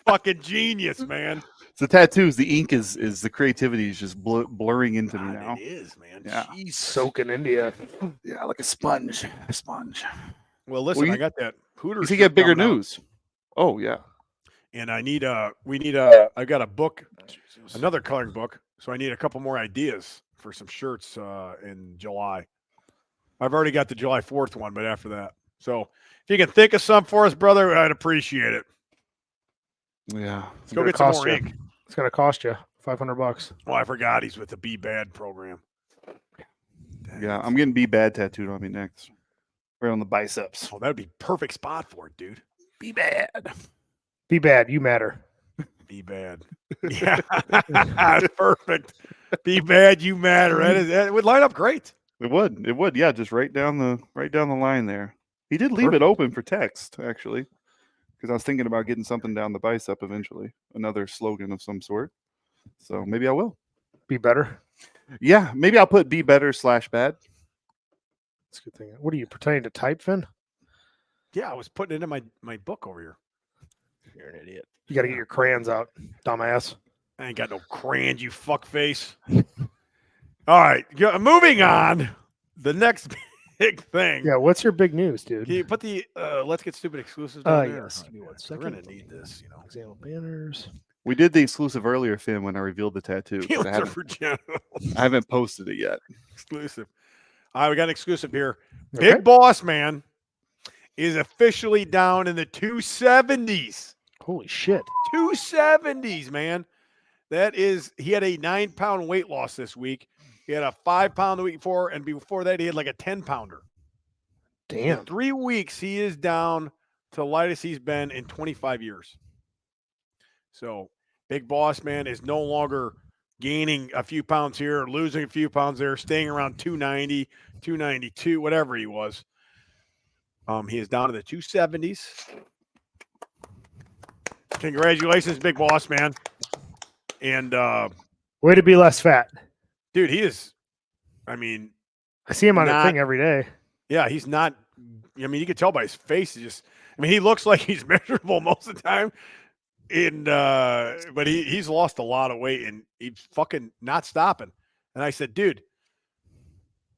Fucking genius, man. It's the tattoos. The ink is the creativity is just blurring into me God, now. it is, man. Yeah. Jeez. Soaking India. Yeah, like a sponge. A sponge. Well, listen, you- I got that Hooters. You think shirt you have bigger coming out, news? Oh yeah. and I got a book, another coloring book, so I need a couple more ideas for some shirts in July. I've already got the July 4th one, but after that. So if you can think of some for us, brother, I'd appreciate it. Yeah. Let's go get some more ink. It's gonna cost you $500. Oh, I forgot he's with the Be Bad program. Dang Yeah. it. I'm getting Be Bad tattooed on me next. Right on the biceps. Oh, that'd be perfect spot for it, dude. Be bad. Be bad. You matter. Be bad. Yeah, that's perfect. Be bad, you matter. That would line up great. It would. It would. Yeah, just right down the line there. He did leave it Perfect. open for text, actually. Because I was thinking about getting something down the bicep eventually. Another slogan of some sort. So maybe I will. Be better. Yeah, maybe I'll put be better / bad. That's a good thing. What are you pretending to type, Finn? Yeah, I was putting it in my book over here. You're an idiot. You got to get your crayons out, dumbass. I ain't got no crayons, you fuckface. All right, moving on. The next big thing. Yeah, what's your big news, dude? Can you put the Let's Get Stupid exclusives down there? Yes. Give me 1 We're second. gonna need this, you know. Example banners. We did the exclusive earlier, Finn, when I revealed the tattoo. 'cause Feelings I are haven't, for general. I haven't posted it yet. Exclusive. All right, we got an exclusive here. Okay. Big Boss Man is officially down in the 270s. Holy shit. 270s, man. He had a 9-pound weight loss this week. He had a 5-pound the week before, and before that, he had like a 10-pounder. Damn. In 3 weeks, he is down to the lightest he's been in 25 years. So, Big Boss Man is no longer gaining a few pounds here, losing a few pounds there, staying around 290, 292, whatever he was. He is down to the 270s. Congratulations, Big Boss Man. And Way to be less fat. dude, he is. I mean, I see him on a Not- thing every day. yeah, he's not. I mean, you can tell by his face. He looks like he's miserable most of the time. And but he's lost a lot of weight and he's fucking not stopping. And I said, dude,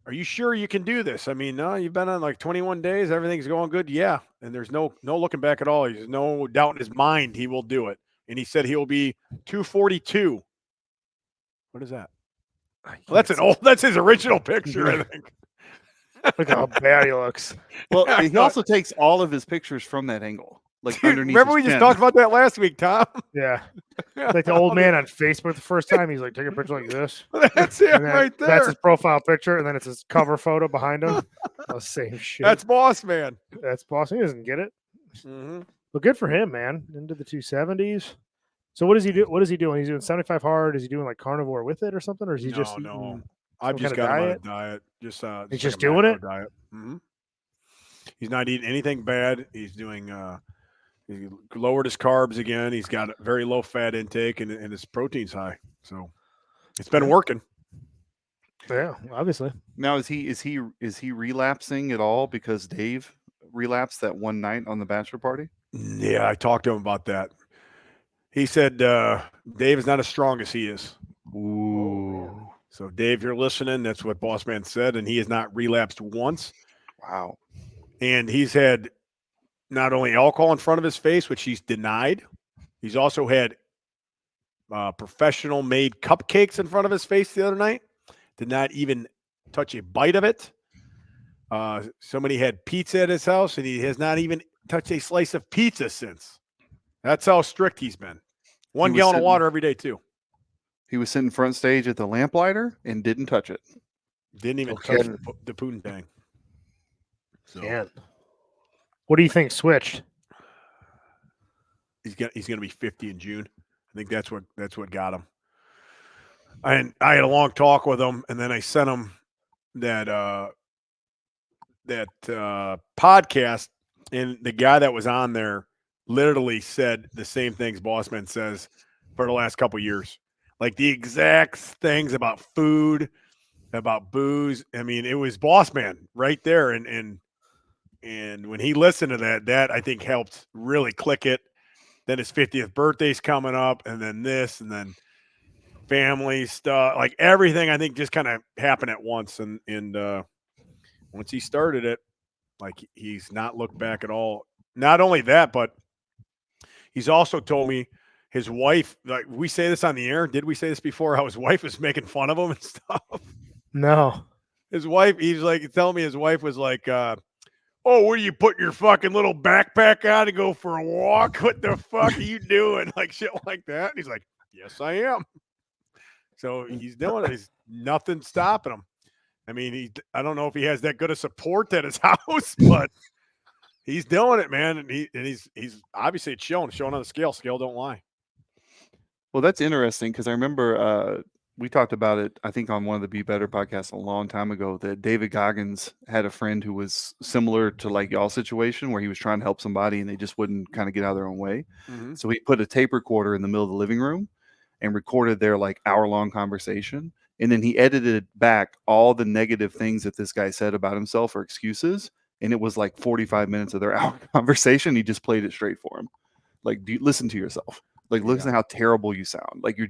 are you sure you can do this? I mean, no, you've been on like 21 days. Everything's going good. Yeah. And there's no looking back at all. There's no doubt in his mind he will do it. And he said he will be 242. What is that? Well, that's his original picture, I think. Look how bad he looks. Well, Yeah, he also takes all of his pictures from that angle. Like Dude, underneath. remember we his just chin. talked about that last week, Tom? Yeah. Like the old man on Facebook the first time. He's like, take a picture like this. That's it And then right there. That's his profile picture. And then it's his cover photo behind him. The same shit. That's Boss Man. That's boss. He doesn't get it. Mm-hmm. But good for him, man. Into the 270s. So what does he do? What is he doing? He's doing 75 hard. Is he doing like carnivore with it or something? Or is he just eating I've some just kind of got him on a diet? diet. Just He's like just a doing macro it? Diet. Mm-hmm. He's not eating anything bad. He's doing. He lowered his carbs again. He's got a very low fat intake and his protein's high. So it's been working. Yeah, obviously. Now is he relapsing at all because Dave relapsed that one night on the bachelor party? Yeah, I talked to him about that. He said Dave is not as strong as he is. Ooh. So Dave, you're listening. That's what Boss Man said, and he has not relapsed once. Wow. And he's had not only alcohol in front of his face, which he's denied. He's also had professional made cupcakes in front of his face the other night. Did not even touch a bite of it. Somebody had pizza at his house, and he has not even touched a slice of pizza since. That's how strict he's been. 1 gallon of water every day, too. He was sitting front stage at the lamplighter and didn't touch it. Didn't even Okay. touch the poontang. So Man. What do you think switched? he's gonna be 50 in June. I think that's what got him. And I had a long talk with him, and then I sent him that podcast, and the guy that was on there literally said the same things Bossman says for the last couple of years, like the exact things about food, about booze. I mean, it was Bossman right there, and when he listened to that I think helped really click it. then his 50th birthday's coming up, and then this, and then family stuff, like everything. I think just kind of happened at once, and once he started it, like he's not looked back at all. Not only that, but he's also told me his wife. Like we say this on the air. Did we say this before? How his wife was making fun of him and stuff. No. His wife, he's like telling me his wife was like, "Oh, what are you putting your fucking little backpack on to go for a walk? What the fuck are you doing?" Like shit like that. And he's like, "Yes, I am." So he's doing it. He's nothing stopping him. I mean, I don't know if he has that good of support at his house, but he's doing it, man. And he's obviously it's showing on the scale. Scale don't lie. Well, that's interesting because I remember we talked about it, I think, on one of the Be Better podcasts a long time ago, that David Goggins had a friend who was similar to like y'all's situation where he was trying to help somebody and they just wouldn't kind of get out of their own way. Mm-hmm. So he put a tape recorder in the middle of the living room and recorded their like hour-long conversation. And then he edited back all the negative things that this guy said about himself or excuses. And it was like 45 minutes of their hour conversation. He just played it straight for him. Like, listen to yourself. Like, listen to how terrible you sound. Like, you're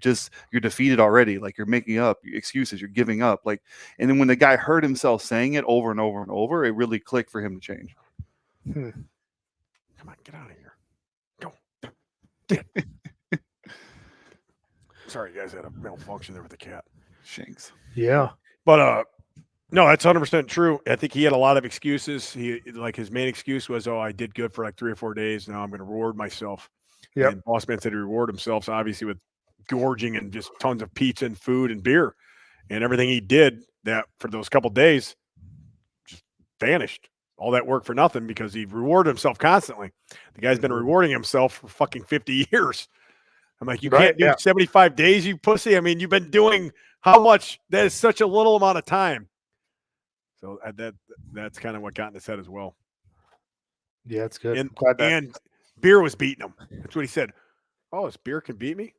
defeated already. Like, you're making up excuses. You're giving up. Like, and then when the guy heard himself saying it over and over and over, it really clicked for him to change. Come on, get out of here. Go. Sorry, guys, I had a malfunction there with the cat. Shanks. Yeah. But no, that's 100% true. I think he had a lot of excuses. Like his main excuse was, "Oh, I did good for like 3 or 4 days. Now I'm going to reward myself." Yep. And Bossman said he reward himself, so obviously with gorging and just tons of pizza and food and beer and everything he did that for those couple days just vanished. All that work for nothing because he rewarded himself constantly. The guy's been rewarding himself for fucking 50 years. I'm like, you can't do 75 days, you pussy. I mean, you've been doing how much? That is such a little amount of time. So that's kind of what got in his head as well. Yeah, it's good. And beer was beating him. That's what he said. "Oh, this beer can beat me?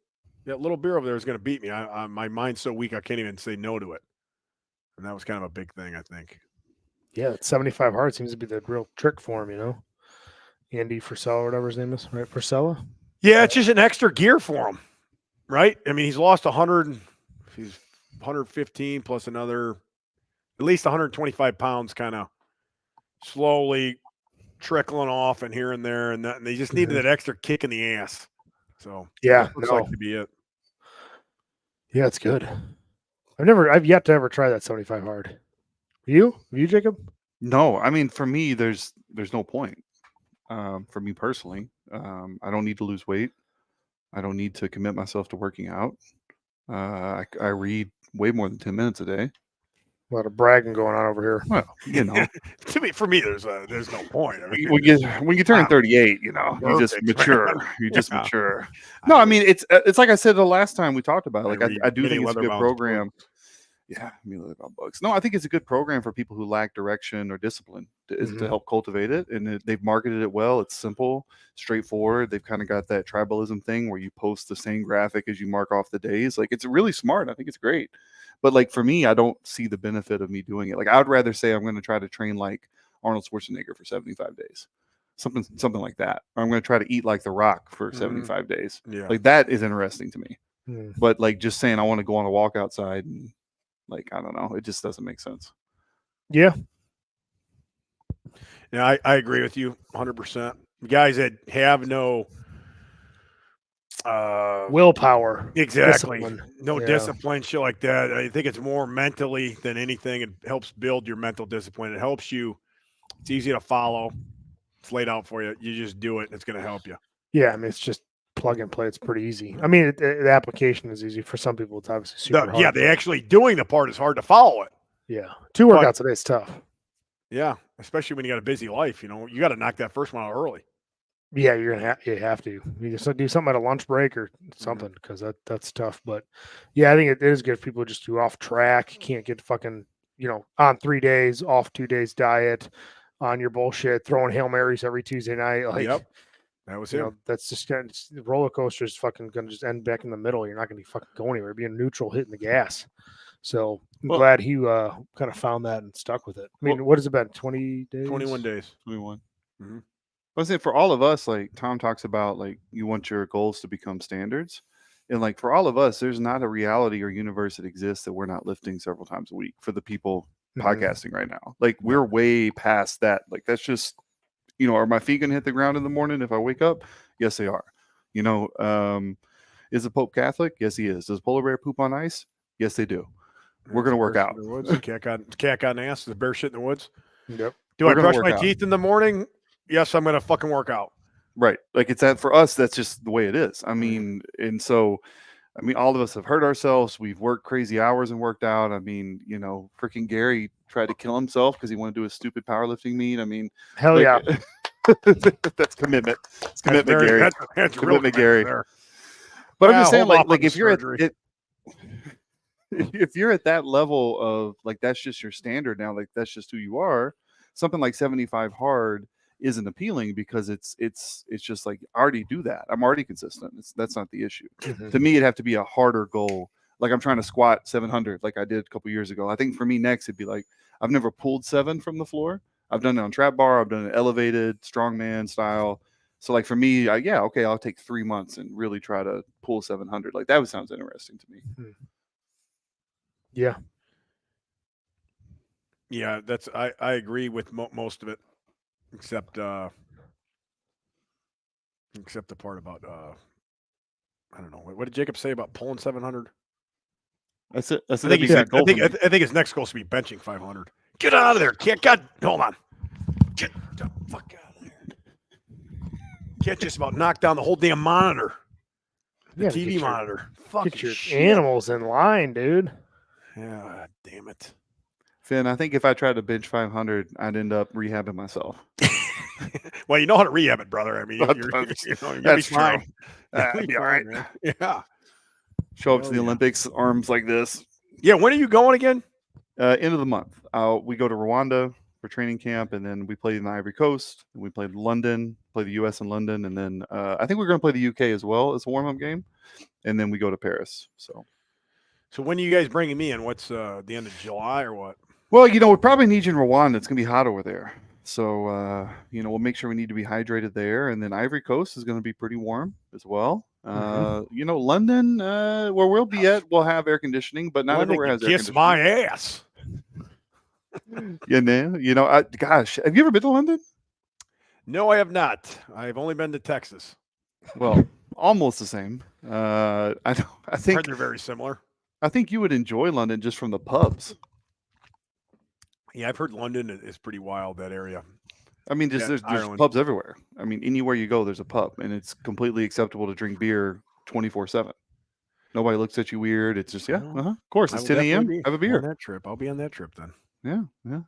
That little beer over there is going to beat me. My mind's so weak I can't even say no to it." And that was kind of a big thing, I think. Yeah, 75 hard seems to be the real trick for him, you know. Andy Frisella, whatever his name is, right? Frisella? Yeah, it's just an extra gear for him, right? I mean, he's lost 100. He's 115 plus another, at least 125 pounds, kind of slowly trickling off and here and there, and they just needed that extra kick in the ass. So yeah, looks like to be it. Yeah, it's good. I've yet to ever try that 75 hard. You, Jacob? No, I mean, for me, there's no point. For me personally, I don't need to lose weight. I don't need to commit myself to working out. I read way more than 10 minutes a day. A lot of bragging going on over here. Well, you know, for me, there's no point. I mean, when you turn 38, you know, you just mature. Man. You just mature. No, I mean, it's like I said the last time we talked about it. Like I do think it's a good program. Yeah, books. No, I think it's a good program for people who lack direction or discipline to help cultivate it. And they've marketed it well. It's simple, straightforward. They've kind of got that tribalism thing where you post the same graphic as you mark off the days. Like, it's really smart. I think it's great. But like for me, I don't see the benefit of me doing it. Like, I would rather say I'm going to try to train like Arnold Schwarzenegger for 75 days, something like that. Or I'm going to try to eat like The Rock for 75 days. Yeah. Like, that is interesting to me. But like just saying I want to go on a walk outside and like, I don't know, it just doesn't make sense. Yeah. Yeah, I agree with you 100%. Guys that have no willpower, exactly, discipline. Discipline, shit like that. I think it's more mentally than anything. It helps build your mental discipline. It helps you. It's easy to follow. It's laid out for you. You just do it, and it's going to help you. Yeah, I mean, it's just plug and play. It's pretty easy. I mean, the application is easy. For some people, it's obviously super hard. Yeah, actually doing the part is hard to follow it. Yeah, 2 workouts a day is tough. Yeah, especially when you got a busy life. You know, you got to knock that first one out early. Yeah, you have to. You just do something at a lunch break or something because that's tough. But yeah, I think it is good if people just do off track. You can't get fucking on 3 days, off 2 days diet, on your bullshit, throwing Hail Marys every Tuesday night. Like, yep. That was him. That's just the roller coaster is fucking going to just end back in the middle. You're not going to fucking go anywhere. Being neutral, hitting the gas. So I'm glad he kind of found that and stuck with it. I mean, what has it been? 20 days? 21 days. 21. Mm-hmm. I was saying for all of us, like Tom talks about, like you want your goals to become standards. And like for all of us, there's not a reality or universe that exists that we're not lifting several times a week for the people podcasting right now. Like we're way past that. Like that's just, are my feet gonna hit the ground in the morning if I wake up? Yes, they are. Is the Pope Catholic? Yes, he is. Does polar bear poop on ice? Yes, they do. We're gonna work out. In the woods. Cat got an ass. The bear shit in the woods. Yep. Do We're I gonna brush work my out. teeth in the morning? Yes, I'm gonna fucking work out. Right. Like it's that for us, that's just the way it is. I mean, and so all of us have hurt ourselves. We've worked crazy hours and worked out. I mean, freaking Gary tried to kill himself because he wanted to do a stupid powerlifting meet. I mean, Hell like, yeah. that's commitment. It's commitment, That's Gary. That's real Commitment, Gary. there. But I'm just saying, hold off on like the if you're at surgery. it, if you're at that level of like that's just your standard now, like that's just who you are. Something like 75 hard isn't appealing because it's just like I already do that. I'm already consistent. That's not the issue. To me, it'd have to be a harder goal. Like I'm trying to squat 700 like I did a couple years ago. I think for me next it'd be like I've never pulled 7 from the floor. I've done it on trap bar. I've done it elevated strongman style. So like for me, okay, I'll take 3 months and really try to pull 700. Like that sounds interesting to me. Yeah. Yeah, that's I agree with most of it, except the part about I don't know. What did Jacob say about pulling 700? That's it. That's I think, that'd be a goal for me. I think his next goal is to be benching 500. Get out of there. God, hold on. Get the fuck out of there. Can't just about knock down the whole damn monitor. The Yeah, TV monitor. Fucking Get your shit. animals in line, dude. Yeah, damn it. Finn, I think if I tried to bench 500, I'd end up rehabbing myself. Well, you know how to rehab it, brother. I mean, you're going to be fine. That'd be all right. Man. Yeah. Show up to the Olympics, arms like this. Yeah, when are you going again? End of the month. We go to Rwanda for training camp, and then we play in the Ivory Coast. And we played London, play the U.S. in London, and then I think we're going to play the U.K. as well as a warm-up game, and then we go to Paris. So when are you guys bringing me in? What's the end of July or what? Well, we probably need you in Rwanda. It's going to be hot over there. So, we'll make sure we need to be hydrated there. And then Ivory Coast is going to be pretty warm as well. London, where we'll be at, we'll have air conditioning, but not London everywhere has air kiss conditioning. my ass. Gosh, have you ever been to London? No, I have not. I've only been to Texas. Well, almost the same. I think they're very similar. I think you would enjoy London just from the pubs. Yeah, I've heard London is pretty wild, that area. I mean, there's pubs everywhere. I mean, anywhere you go, there's a pub, and it's completely acceptable to drink beer 24/7. Nobody looks at you weird. It's just, of course. It's 10 a.m. Have a beer. On that trip. I'll be on that trip then. Yeah.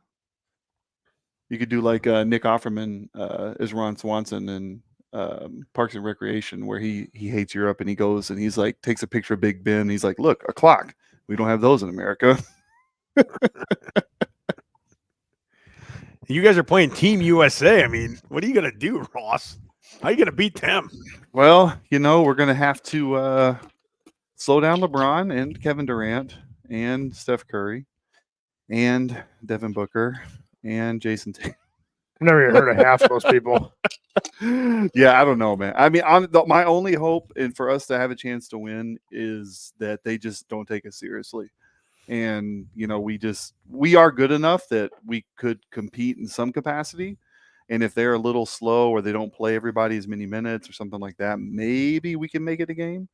You could do like Nick Offerman as Ron Swanson in Parks and Recreation, where he hates Europe, and he goes and he's like takes a picture of Big Ben. He's like, look, a clock. We don't have those in America. You guys are playing Team USA. I mean, what are you going to do, Ross? How are you going to beat them? Well, we're going to have to slow down LeBron and Kevin Durant and Steph Curry and Devin Booker and Jason Tatum. I've never even heard of half of those people. Yeah, I don't know, man. I mean, my only hope and for us to have a chance to win is that they just don't take us seriously. And, we are good enough that we could compete in some capacity. And if they're a little slow or they don't play everybody as many minutes or something like that, maybe we can make it a game.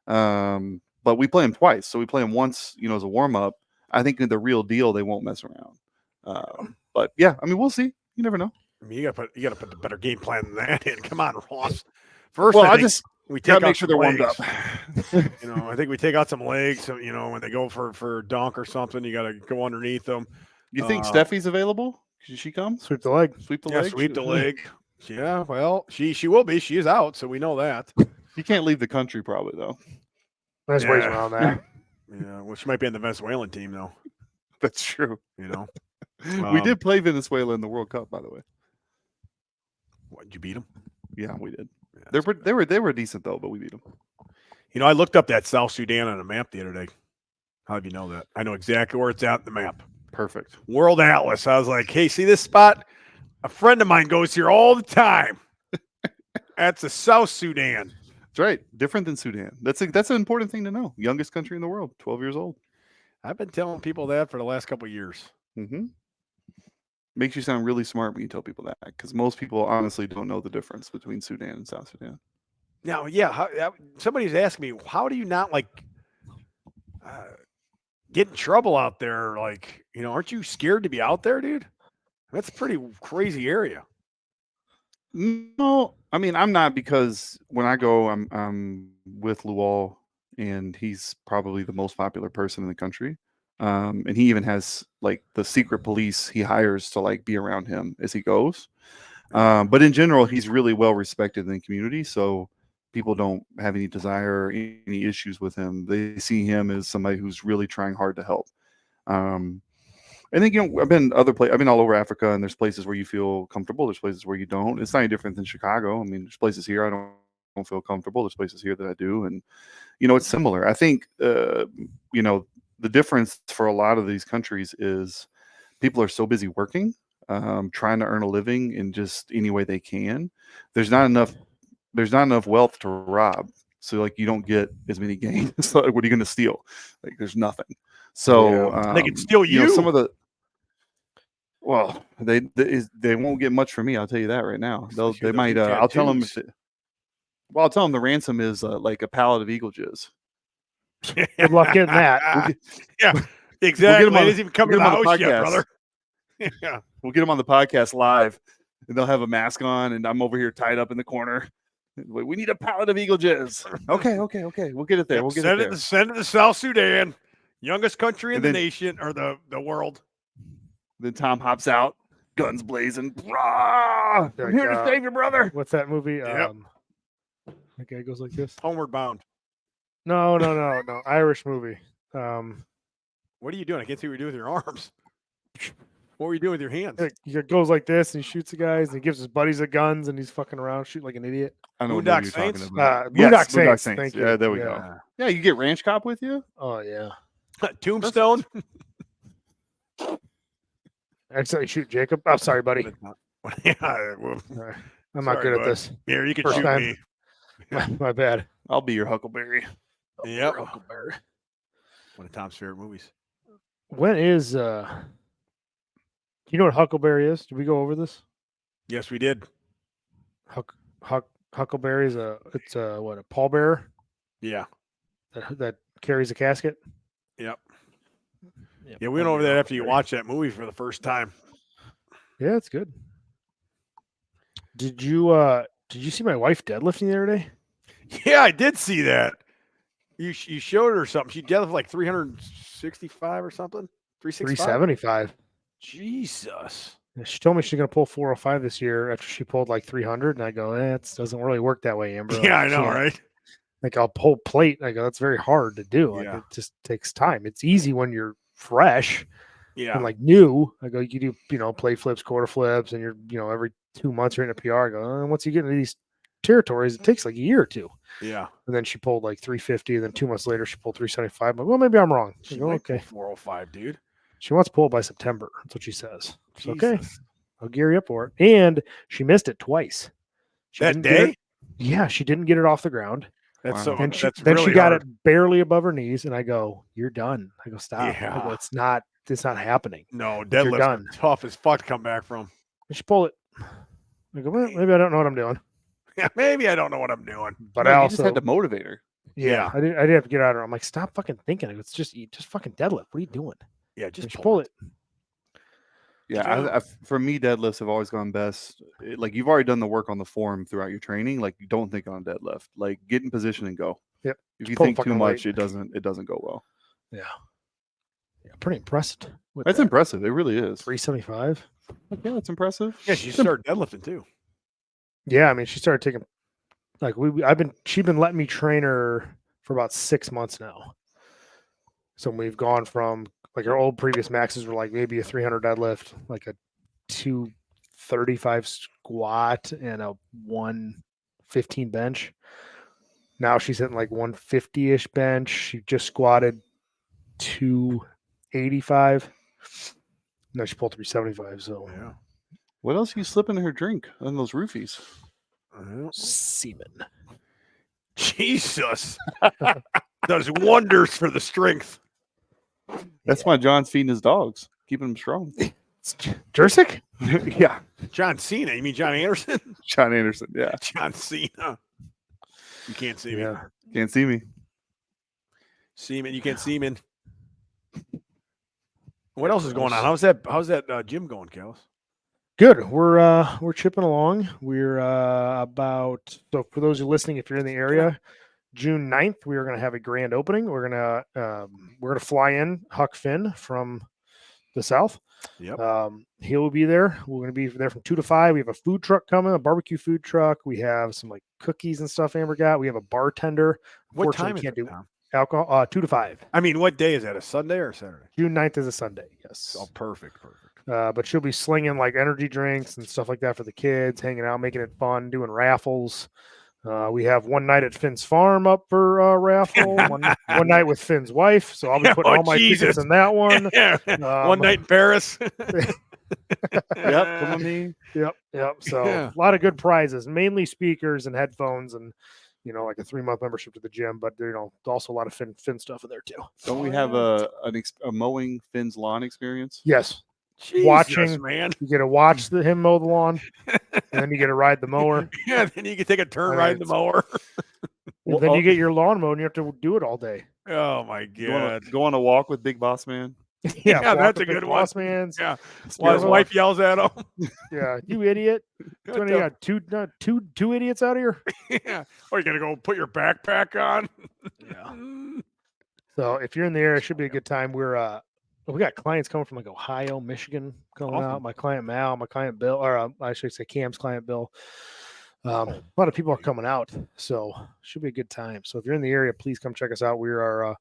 But we play them twice. So we play them once, as a warm up. I think in the real deal, they won't mess around. But yeah, I mean, we'll see. You never know. I mean, you got to put the better game plan than that in. Come on, Ross. First, we gotta make sure they're warmed up. I think we take out some legs. So, when they go for dunk or something, you got to go underneath them. You think Steffi's available? Can she come? Sweep the leg. Sweep the leg. Sweep the leg. Yeah. Well, she will be. She is out, so we know that. You can't leave the country, probably though. There's ways around that. Yeah. Well, she might be in the Venezuelan team though. That's true. We did play Venezuela in the World Cup, by the way. What, did you beat them? Yeah, we did. Yeah, they were decent though, but we beat them. I looked up that South Sudan on a map the other day. How do you know that? I know exactly where it's at in the map. Perfect. World Atlas. I was like, hey, see this spot? A friend of mine goes here all the time. That's the South Sudan. That's right. Different than Sudan. That's an important thing to know. Youngest country in the world, 12 years old. I've been telling people that for the last couple of years. Mm-hmm. Makes you sound really smart when you tell people that, because most people honestly don't know the difference between Sudan and South Sudan. Now, yeah, somebody's asking me, how do you not like get in trouble out there? Like, aren't you scared to be out there, dude? That's a pretty crazy area. No, I mean, I'm not, because when I go, I'm with Luol, and he's probably the most popular person in the country. And he even has like the secret police he hires to like be around him as he goes. But in general, he's really well respected in the community. So people don't have any desire or any issues with him. They see him as somebody who's really trying hard to help. I think, I've been all over Africa, and there's places where you feel comfortable. There's places where you don't. It's not any different than Chicago. I mean, there's places here I don't feel comfortable. There's places here that I do. And, it's similar. I think, the difference for a lot of these countries is people are so busy working, trying to earn a living in just any way they can. There's not enough wealth to rob. So like, you don't get as many gains. So what are you going to steal? Like, there's nothing. So they can steal some of the, well, they won't get much from me. I'll tell you that right now. They might. I'll tell them. I'll tell them the ransom is like a pallet of eagle jizz. Good luck getting that. Yeah, exactly. It doesn't even come to the house yet, brother. Yeah, we'll get them on the podcast live, and they'll have a mask on, and I'm over here tied up in the corner. We need a pallet of eagle jizz. Okay. We'll get it there. We'll get it there. Send it to South Sudan, youngest country in the nation or the world. Then Tom hops out, guns blazing. I'm here to save your brother. What's that movie? Yep. That guy goes like this. Homeward Bound. No. Irish movie. What are you doing? I can't see what you're doing with your arms. What were you doing with your hands? He goes like this, and he shoots the guys, and he gives his buddies the guns, and he's fucking around, shooting like an idiot. I know Boondock what you're Saints? talking about. Boondock Saints. Thank you. Yeah, there we go. Yeah, you get Ranch Cop with you? Oh, yeah. Tombstone? Actually, shoot Jacob. I'm sorry, buddy. I'm not good at this. Here, you can First shoot time. me. My bad. I'll be your Huckleberry. Yep. Huckleberry. One of Tom's favorite movies. When is you know what Huckleberry is? Did we go over this? Yes, we did. Huckleberry is a pallbearer? Yeah. That carries a casket? Yep. Yeah, we went over that after you watched that movie for the first time. Yeah, it's good. Did you see my wife deadlifting the other day? Yeah, I did see that. You showed her something. She deadlifted like 365 or something. 375. Jesus. She told me she's gonna pull 405 this year after she pulled like 300, and I go, it doesn't really work that way, Amber. Yeah, I know, right? Like, I'll pull plate. I go, that's very hard to do. Like, it just takes time. It's easy when you're fresh. Yeah. And like new. I go, you do, plate flips, quarter flips, and you're, every 2 months you're in a PR. I go, once you get into these territories, it takes like a year or two. Yeah. And then she pulled like 350, and then 2 months later she pulled 375. I'm like, well, maybe I'm wrong. She go, okay. 405, dude. She wants to pull it by September. That's what she says. So, okay. I'll gear you up for it. And she missed it twice. That day? Yeah, she didn't get it off the ground. That's so. Then That's then really she got hard. it barely above her knees, and I go, "You're done." I go, "Stop." Yeah. I go, "It's not happening." No, you're deadlift's done. tough as fuck to come back from. And she pulled it. I go, well, maybe I don't know what I'm doing. Yeah, maybe I don't know what I'm doing. But no, I you also just had to motivate her. Yeah, I did have to get out of her. I'm like, stop fucking thinking. I go, it's just fucking deadlift. What are you doing? Yeah, just pull it. Yeah, for me, deadlifts have always gone best. Like, you've already done the work on the form throughout your training. Like, you don't think on a deadlift. Like, get in position and go. Yep. If you think too much, it doesn't go well. Yeah. Yeah, pretty impressed. That's impressive. It really is. 375. Yeah, that's impressive. Yeah, she started deadlifting too. Yeah, I mean, she started taking she's been letting me train her for about 6 months now. So we've gone from like our old previous maxes were like maybe a 300 deadlift, like a 235 squat, and a 115 bench. Now she's hitting like 150-ish bench. She just squatted 285. No, she pulled 375. So yeah. What else are you slipping in her drink on those roofies? Semen. Jesus. Does wonders for the strength. That's why John's feeding his dogs, keeping them strong. Jurassic? Yeah, John Cena. You mean John Anderson? John Anderson. Yeah, John Cena. You can't see me. Yeah. can't see me. Seaman. You can't see me. What else is going on? How's that gym going, Callis? Good. We're chipping along. We're so for those who are listening, if you're in the area, June 9th, we are going to have a grand opening. We're gonna fly in Huck Finn from the south. Yep. He will be there. We're going to be there from 2 to 5. We have a food truck coming, a barbecue food truck. We have some like cookies and stuff. Amber got. We have a bartender. What time is Can't it, do Tom? alcohol. 2 to 5. I mean, what day is that? A Sunday or a Saturday? June 9th is a Sunday. Yes. Oh, perfect. But she'll be slinging like energy drinks and stuff like that for the kids, hanging out, making it fun, doing raffles. We have one night at Finn's farm up for a raffle, one night with Finn's wife. So I'll be putting all my tickets in that one. One night in Paris. Yep, come on me. Yep. So Yeah. a lot of good prizes, mainly speakers and headphones and, like a 3-month membership to the gym, but also a lot of Finn stuff in there too. Don't we have a mowing Finn's lawn experience? Yes. Jesus, Watching, man. you get to watch him mow the lawn and then you get to ride the mower. Yeah, then you can take a turn All riding right. the mower. And then you get your lawn mowed and you have to do it all day. Oh my god. Go on a walk with Big Boss Man. Yeah, walk that's a with the good one. boss man's. Yeah. While his wife yells at him. Yeah, you idiot. You got two idiots out here. Yeah. Or you gotta go put your backpack on. Yeah. So if you're in the area, it should be a good time. We got clients coming from like Ohio, Michigan coming Awesome. out. My client Mal, my client Bill, or I should say Cam's client Bill. A lot of people are coming out, so should be a good time. So if you're in the area, please come check us out. We're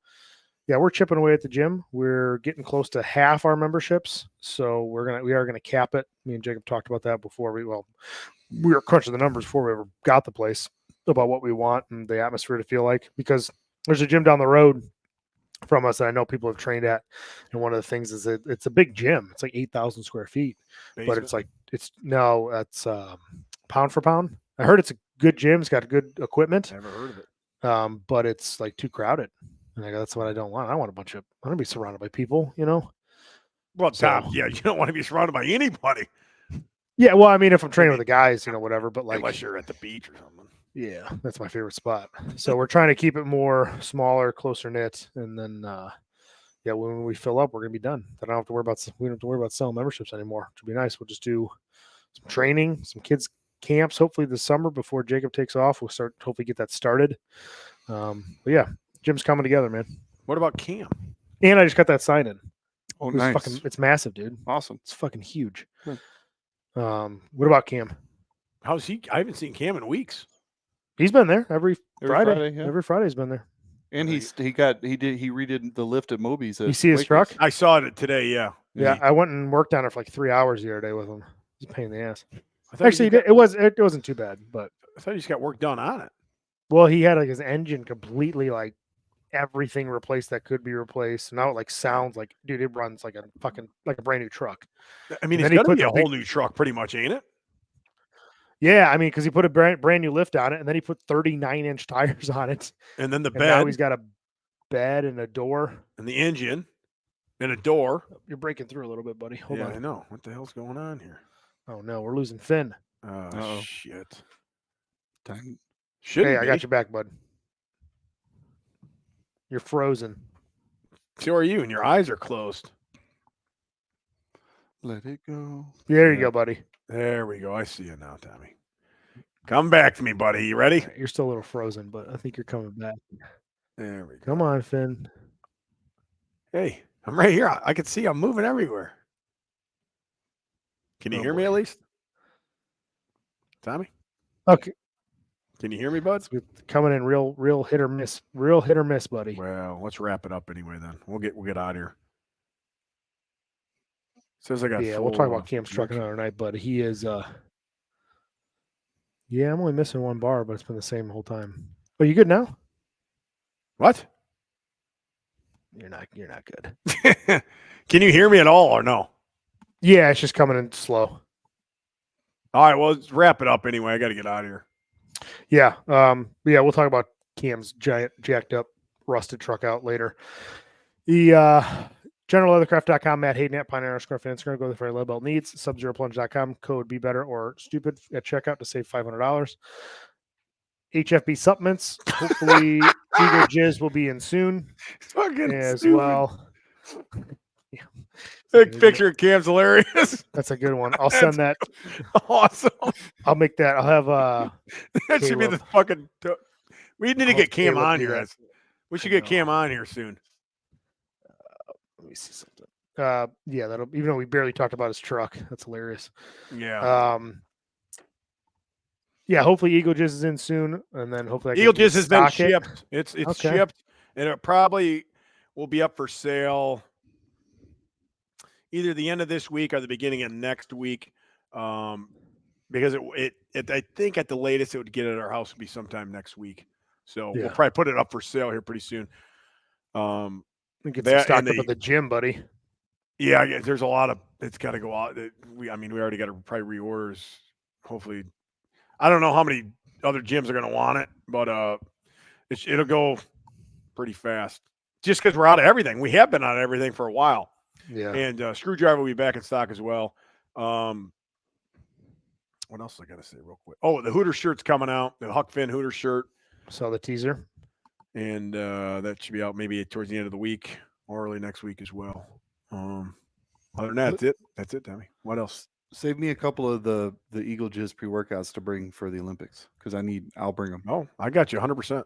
chipping away at the gym. We're getting close to half our memberships, so we are gonna cap it. Me and Jacob talked about that before. We were crunching the numbers before we ever got the place about what we want and the atmosphere to feel like, because there's a gym down the road from us that I know people have trained at, and one of the things is it's a big gym. It's like 8,000 square feet, but it's pound for pound. I heard it's a good gym. It's got good equipment. Never heard of it. But it's like too crowded. And that's what I don't want. I want I want to be surrounded by people, Well, Tom, So- yeah, you don't want to be surrounded by anybody Yeah, well, I mean, if I'm training with the guys, whatever. But like, unless you're at the beach or something. yeah, that's my favorite spot. So we're trying to keep it more smaller, closer knit, and then when we fill up, we're gonna be done. Then we don't have to worry about selling memberships anymore, which would be nice. We'll just do some training, some kids camps, hopefully this summer before Jacob takes off. We'll hopefully get that started. But yeah, gym's coming together, man. What about Cam? And I just got that sign in. Oh, nice. It's massive, dude. Awesome. It's fucking huge. Good. What about Cam? How's he? I haven't seen Cam in weeks. He's been there every Friday. Friday, yeah. Every Friday's been there. And he redid the lift at Moby's. You see his truck? I saw it today. Yeah. Yeah, I went and worked on it for like 3 hours the other day with him. It's a pain in the ass. I thought Actually, it wasn't too bad, but I thought he just got work done on it. well, he had like his engine completely like everything replaced that could be replaced. Now it like sounds like, dude, it runs like a brand new truck. I mean, And it's then he got to put be a the big- whole new truck, pretty much, ain't it? Yeah, I mean, because he put a brand new lift on it, and then he put 39-inch tires on it. And then the And now bed he's got a bed and a door. and the engine and a door. You're breaking through a little bit, buddy. Hold Yeah, I on. know. What the hell's going on here? Oh no, we're losing Finn. Oh Uh-oh. shit! Dang. Shouldn't Hey, I be. got your back, bud. You're frozen. So are you? And your eyes are closed. Let it go. There you Yeah. go, buddy. There we go. I see you now, Tommy. Come back to me, buddy. You ready? You're still a little frozen, but I think you're coming back. There we go. Come on, Finn. Hey, I'm right here. I can see I'm moving everywhere. Can you Oh, hear me boy. at least? Tommy? Okay, Can you hear me, bud? it's coming in real hit or miss, buddy. Well, let's wrap it up anyway then. We'll get out of here. Says I got Yeah, we'll full, talk about Cam's truck connection. another night, but he is. Yeah, I'm only missing one bar, but it's been the same the whole time. Oh, you good now? What? You're not good. Can you hear me at all or no? Yeah, it's just coming in slow. All right, well, let's wrap it up anyway. I got to get out of here. Yeah. Yeah, we'll talk about Cam's giant jacked up rusted truck out later. The generalleathercraft.com, Matt Hayden at Pioneer_Fin Instagram. Go there for your low belt needs. Subzeroplunge.com, code be better or stupid at checkout to save $500. HFB supplements. Hopefully, Eagle Jizz will be in soon Fucking as stupid. well. Yeah. Big picture of Cam's hilarious. That's a good one. I'll send that. Awesome. I'll make that. I'll have That should be the Caleb. fucking. We need to I'll get have Cam Caleb on do here. that. We should I get know. Cam on here soon. Let me see something. Yeah, that'll, even though we barely talked about his truck, that's hilarious. Yeah. Yeah, hopefully Eagle Jizz is in soon, and then hopefully Eagle Jizz has been stock it. shipped. It's Okay. shipped, and it probably will be up for sale either the end of this week or the beginning of next week. Because it I think at the latest it would get at our house would be sometime next week. So we'll Yeah. probably put it up for sale here pretty soon. We get that some and stocked up at the gym, buddy. Yeah, there's a lot of it's got to go out. We already got to probably reorders. Hopefully, I don't know how many other gyms are going to want it, but it'll go pretty fast. Just because we're out of everything, we have been out of everything for a while. Yeah. And Screwdriver will be back in stock as well. What else I got to say real quick? Oh, the Hooter shirt's coming out. The Huck Finn Hooter shirt, Saw the teaser. and that should be out maybe towards the end of the week or early next week as well. Other than that, that's it. That's it, Tommy. What else? Save me a couple of the Eagle Jizz pre-workouts to bring for the Olympics because I'll bring them. Oh, I got you 100%.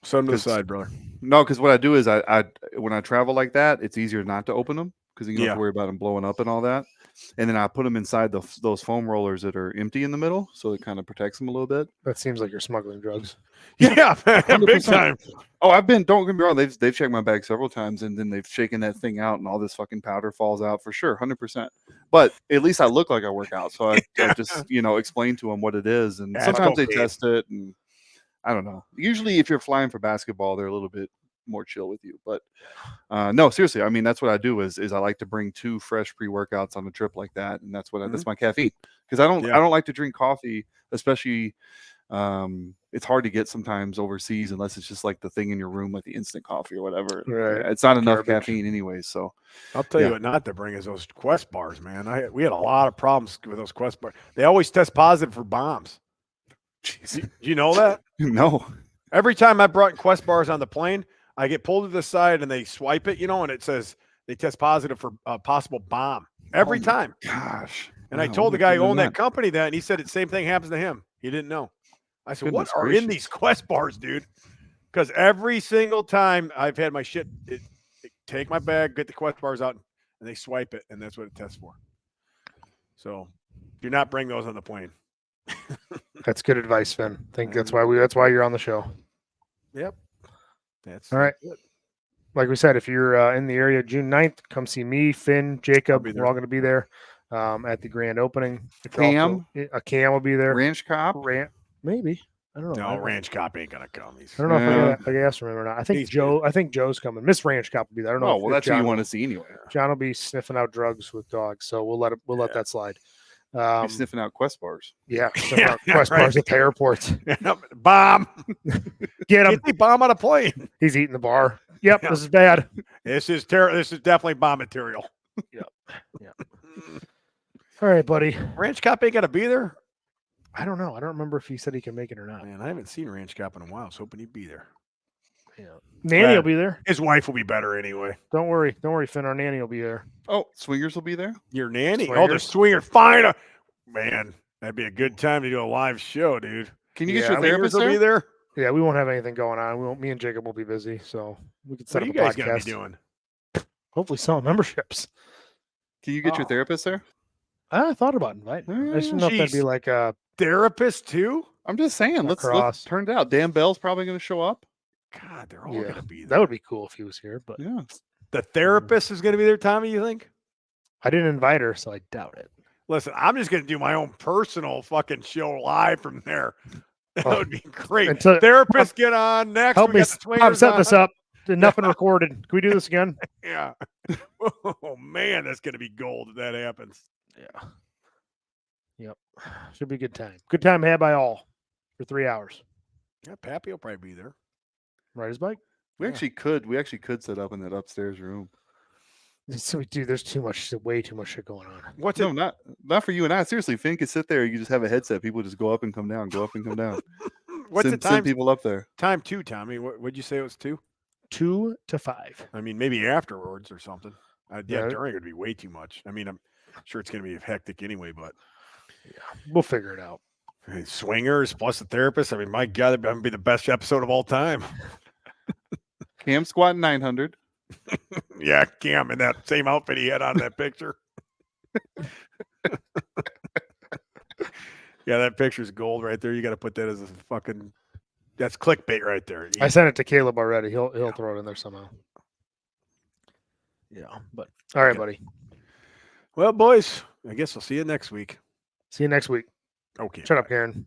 Set them to the side, brother. No, because what I do is I when I travel like that, it's easier not to open them because you don't have Yeah. to worry about them blowing up and all that. And then I put them inside those foam rollers that are empty in the middle, so it kind of protects them a little bit. That seems like you're smuggling drugs. Yeah, big 100%. time. Oh, don't get me wrong. They've checked my bag several times, and then they've shaken that thing out, and all this fucking powder falls out for sure, 100%. But at least I look like I work out, so I just explain to them what it is, and Yeah, sometimes they cocaine. test it, and I don't know. Usually, if you're flying for basketball, they're a little bit more chill with you. But no, seriously, I mean that's what I do is I like to bring 2 fresh pre-workouts on a trip like that, and that's what that's my caffeine because I don't like to drink coffee, especially. It's hard to get sometimes overseas unless it's just like the thing in your room, like the instant coffee or whatever. Right. It's not enough Garbage. caffeine anyway. So I'll tell you what not to bring is those Quest bars, man. We had a lot of problems with those Quest bars. They always test positive for bombs. jeez. Do you know that? No. Every time I brought Quest bars on the plane, I get pulled to the side and they swipe it, and it says they test positive for a possible bomb every time. Gosh. And I Wow, told the I guy didn't who know owned that company that, and he said the same thing happens to him. He didn't know. I said, Goodness what are in gracious. these Quest bars, dude? Because every single time I've had my shit, take my bag, get the Quest bars out, and they swipe it, and that's what it tests for. So do not bring those on the plane. That's good advice, Finn. I think that's why you're on the show. Yep. That's All right. good. Like we said, if you're in the area June 9th, come see me, Finn, Jacob. be there. We're all going to be there at the grand opening. Cam? Cam will be there. Ranch Cop? Maybe. I don't know. No, I don't know. Ranch Cop ain't gonna come. I don't know Yeah. if I asked him or not. I think He's Joe's coming. Miss Ranch Cop will be there. I don't know. Oh, if well, that's who John you want will- to see anyway. John will be sniffing out drugs with dogs, so we'll let that slide. You're sniffing out Quest bars. Yeah, sniffing out Quest bars at the airport. Bomb. Get him. Get the bomb on a plane. He's eating the bar. Yep, Yeah. this is bad. This is This is definitely bomb material. All right, buddy. Ranch Cop ain't gonna be there. I don't know. I don't remember if he said he can make it or not. Man, I haven't seen Ranch Cop in a while. I was hoping he'd be there. Nanny will be there. His wife will be better anyway. Don't worry, Finn. Our nanny will be there. Oh, Swingers will be there? Your nanny? Oh, Swingers. the swinger. Fine. Man, that'd be a good time to do a live show, dude. Can you Yeah, get your Swingers therapist will there? be there. Yeah, we won't have anything going on. Me and Jacob will be busy, so we could What set are up you a guys gonna be podcast. doing? Hopefully, selling memberships. Can you get your Oh. therapist there? I thought about inviting. I just didn't know if that'd be Jeez. like a Therapist too? I'm just saying. Let's cross. turn it out. Dan Bell's probably going to show up. God, they're all yeah. gonna be there. That would be cool if he was here, but Yeah. The therapist is gonna be there, Tommy, you think? I didn't invite her, so I doubt it. Listen, I'm just gonna do my own personal fucking show live from there. That Oh. would be great. Until- Therapist get on next. Help we me. got the I'm swingers setting on. this up. Nothing recorded. Can we do this again? Yeah. Oh man, that's gonna be gold if that happens. Yeah. Yep. Should be a good time. Good time had by all. for 3 hours. Yeah, Pappy will probably be there. Ride his bike. We Yeah. actually could set up in that upstairs room. So, dude, there's way too much shit going on. What's No, it? not for you and I. Seriously, Finn could sit there. You just have a headset. People just go up and come down, go up and come down. What's the Send time? people up there. Time 2, Tommy. What'd you say it was 2? 2 to 5. I mean, maybe afterwards or something. Yeah, Yeah. during would be way too much. I mean, I'm sure it's going to be hectic anyway, but We'll figure it out. hey, swingers plus the therapist. I mean, my God, that'd probably be the best episode of all time. Cam squatting 900. Yeah, Cam in that same outfit he had on in that picture. Yeah, that picture's gold right there. You got to put that as a fucking. That's clickbait right there. I sent it to Caleb already. He'll throw it in there somehow. Yeah, but all right, Okay. buddy. Well, boys, I guess I'll see you next week. See you next week. Okay. Shut up, Karen.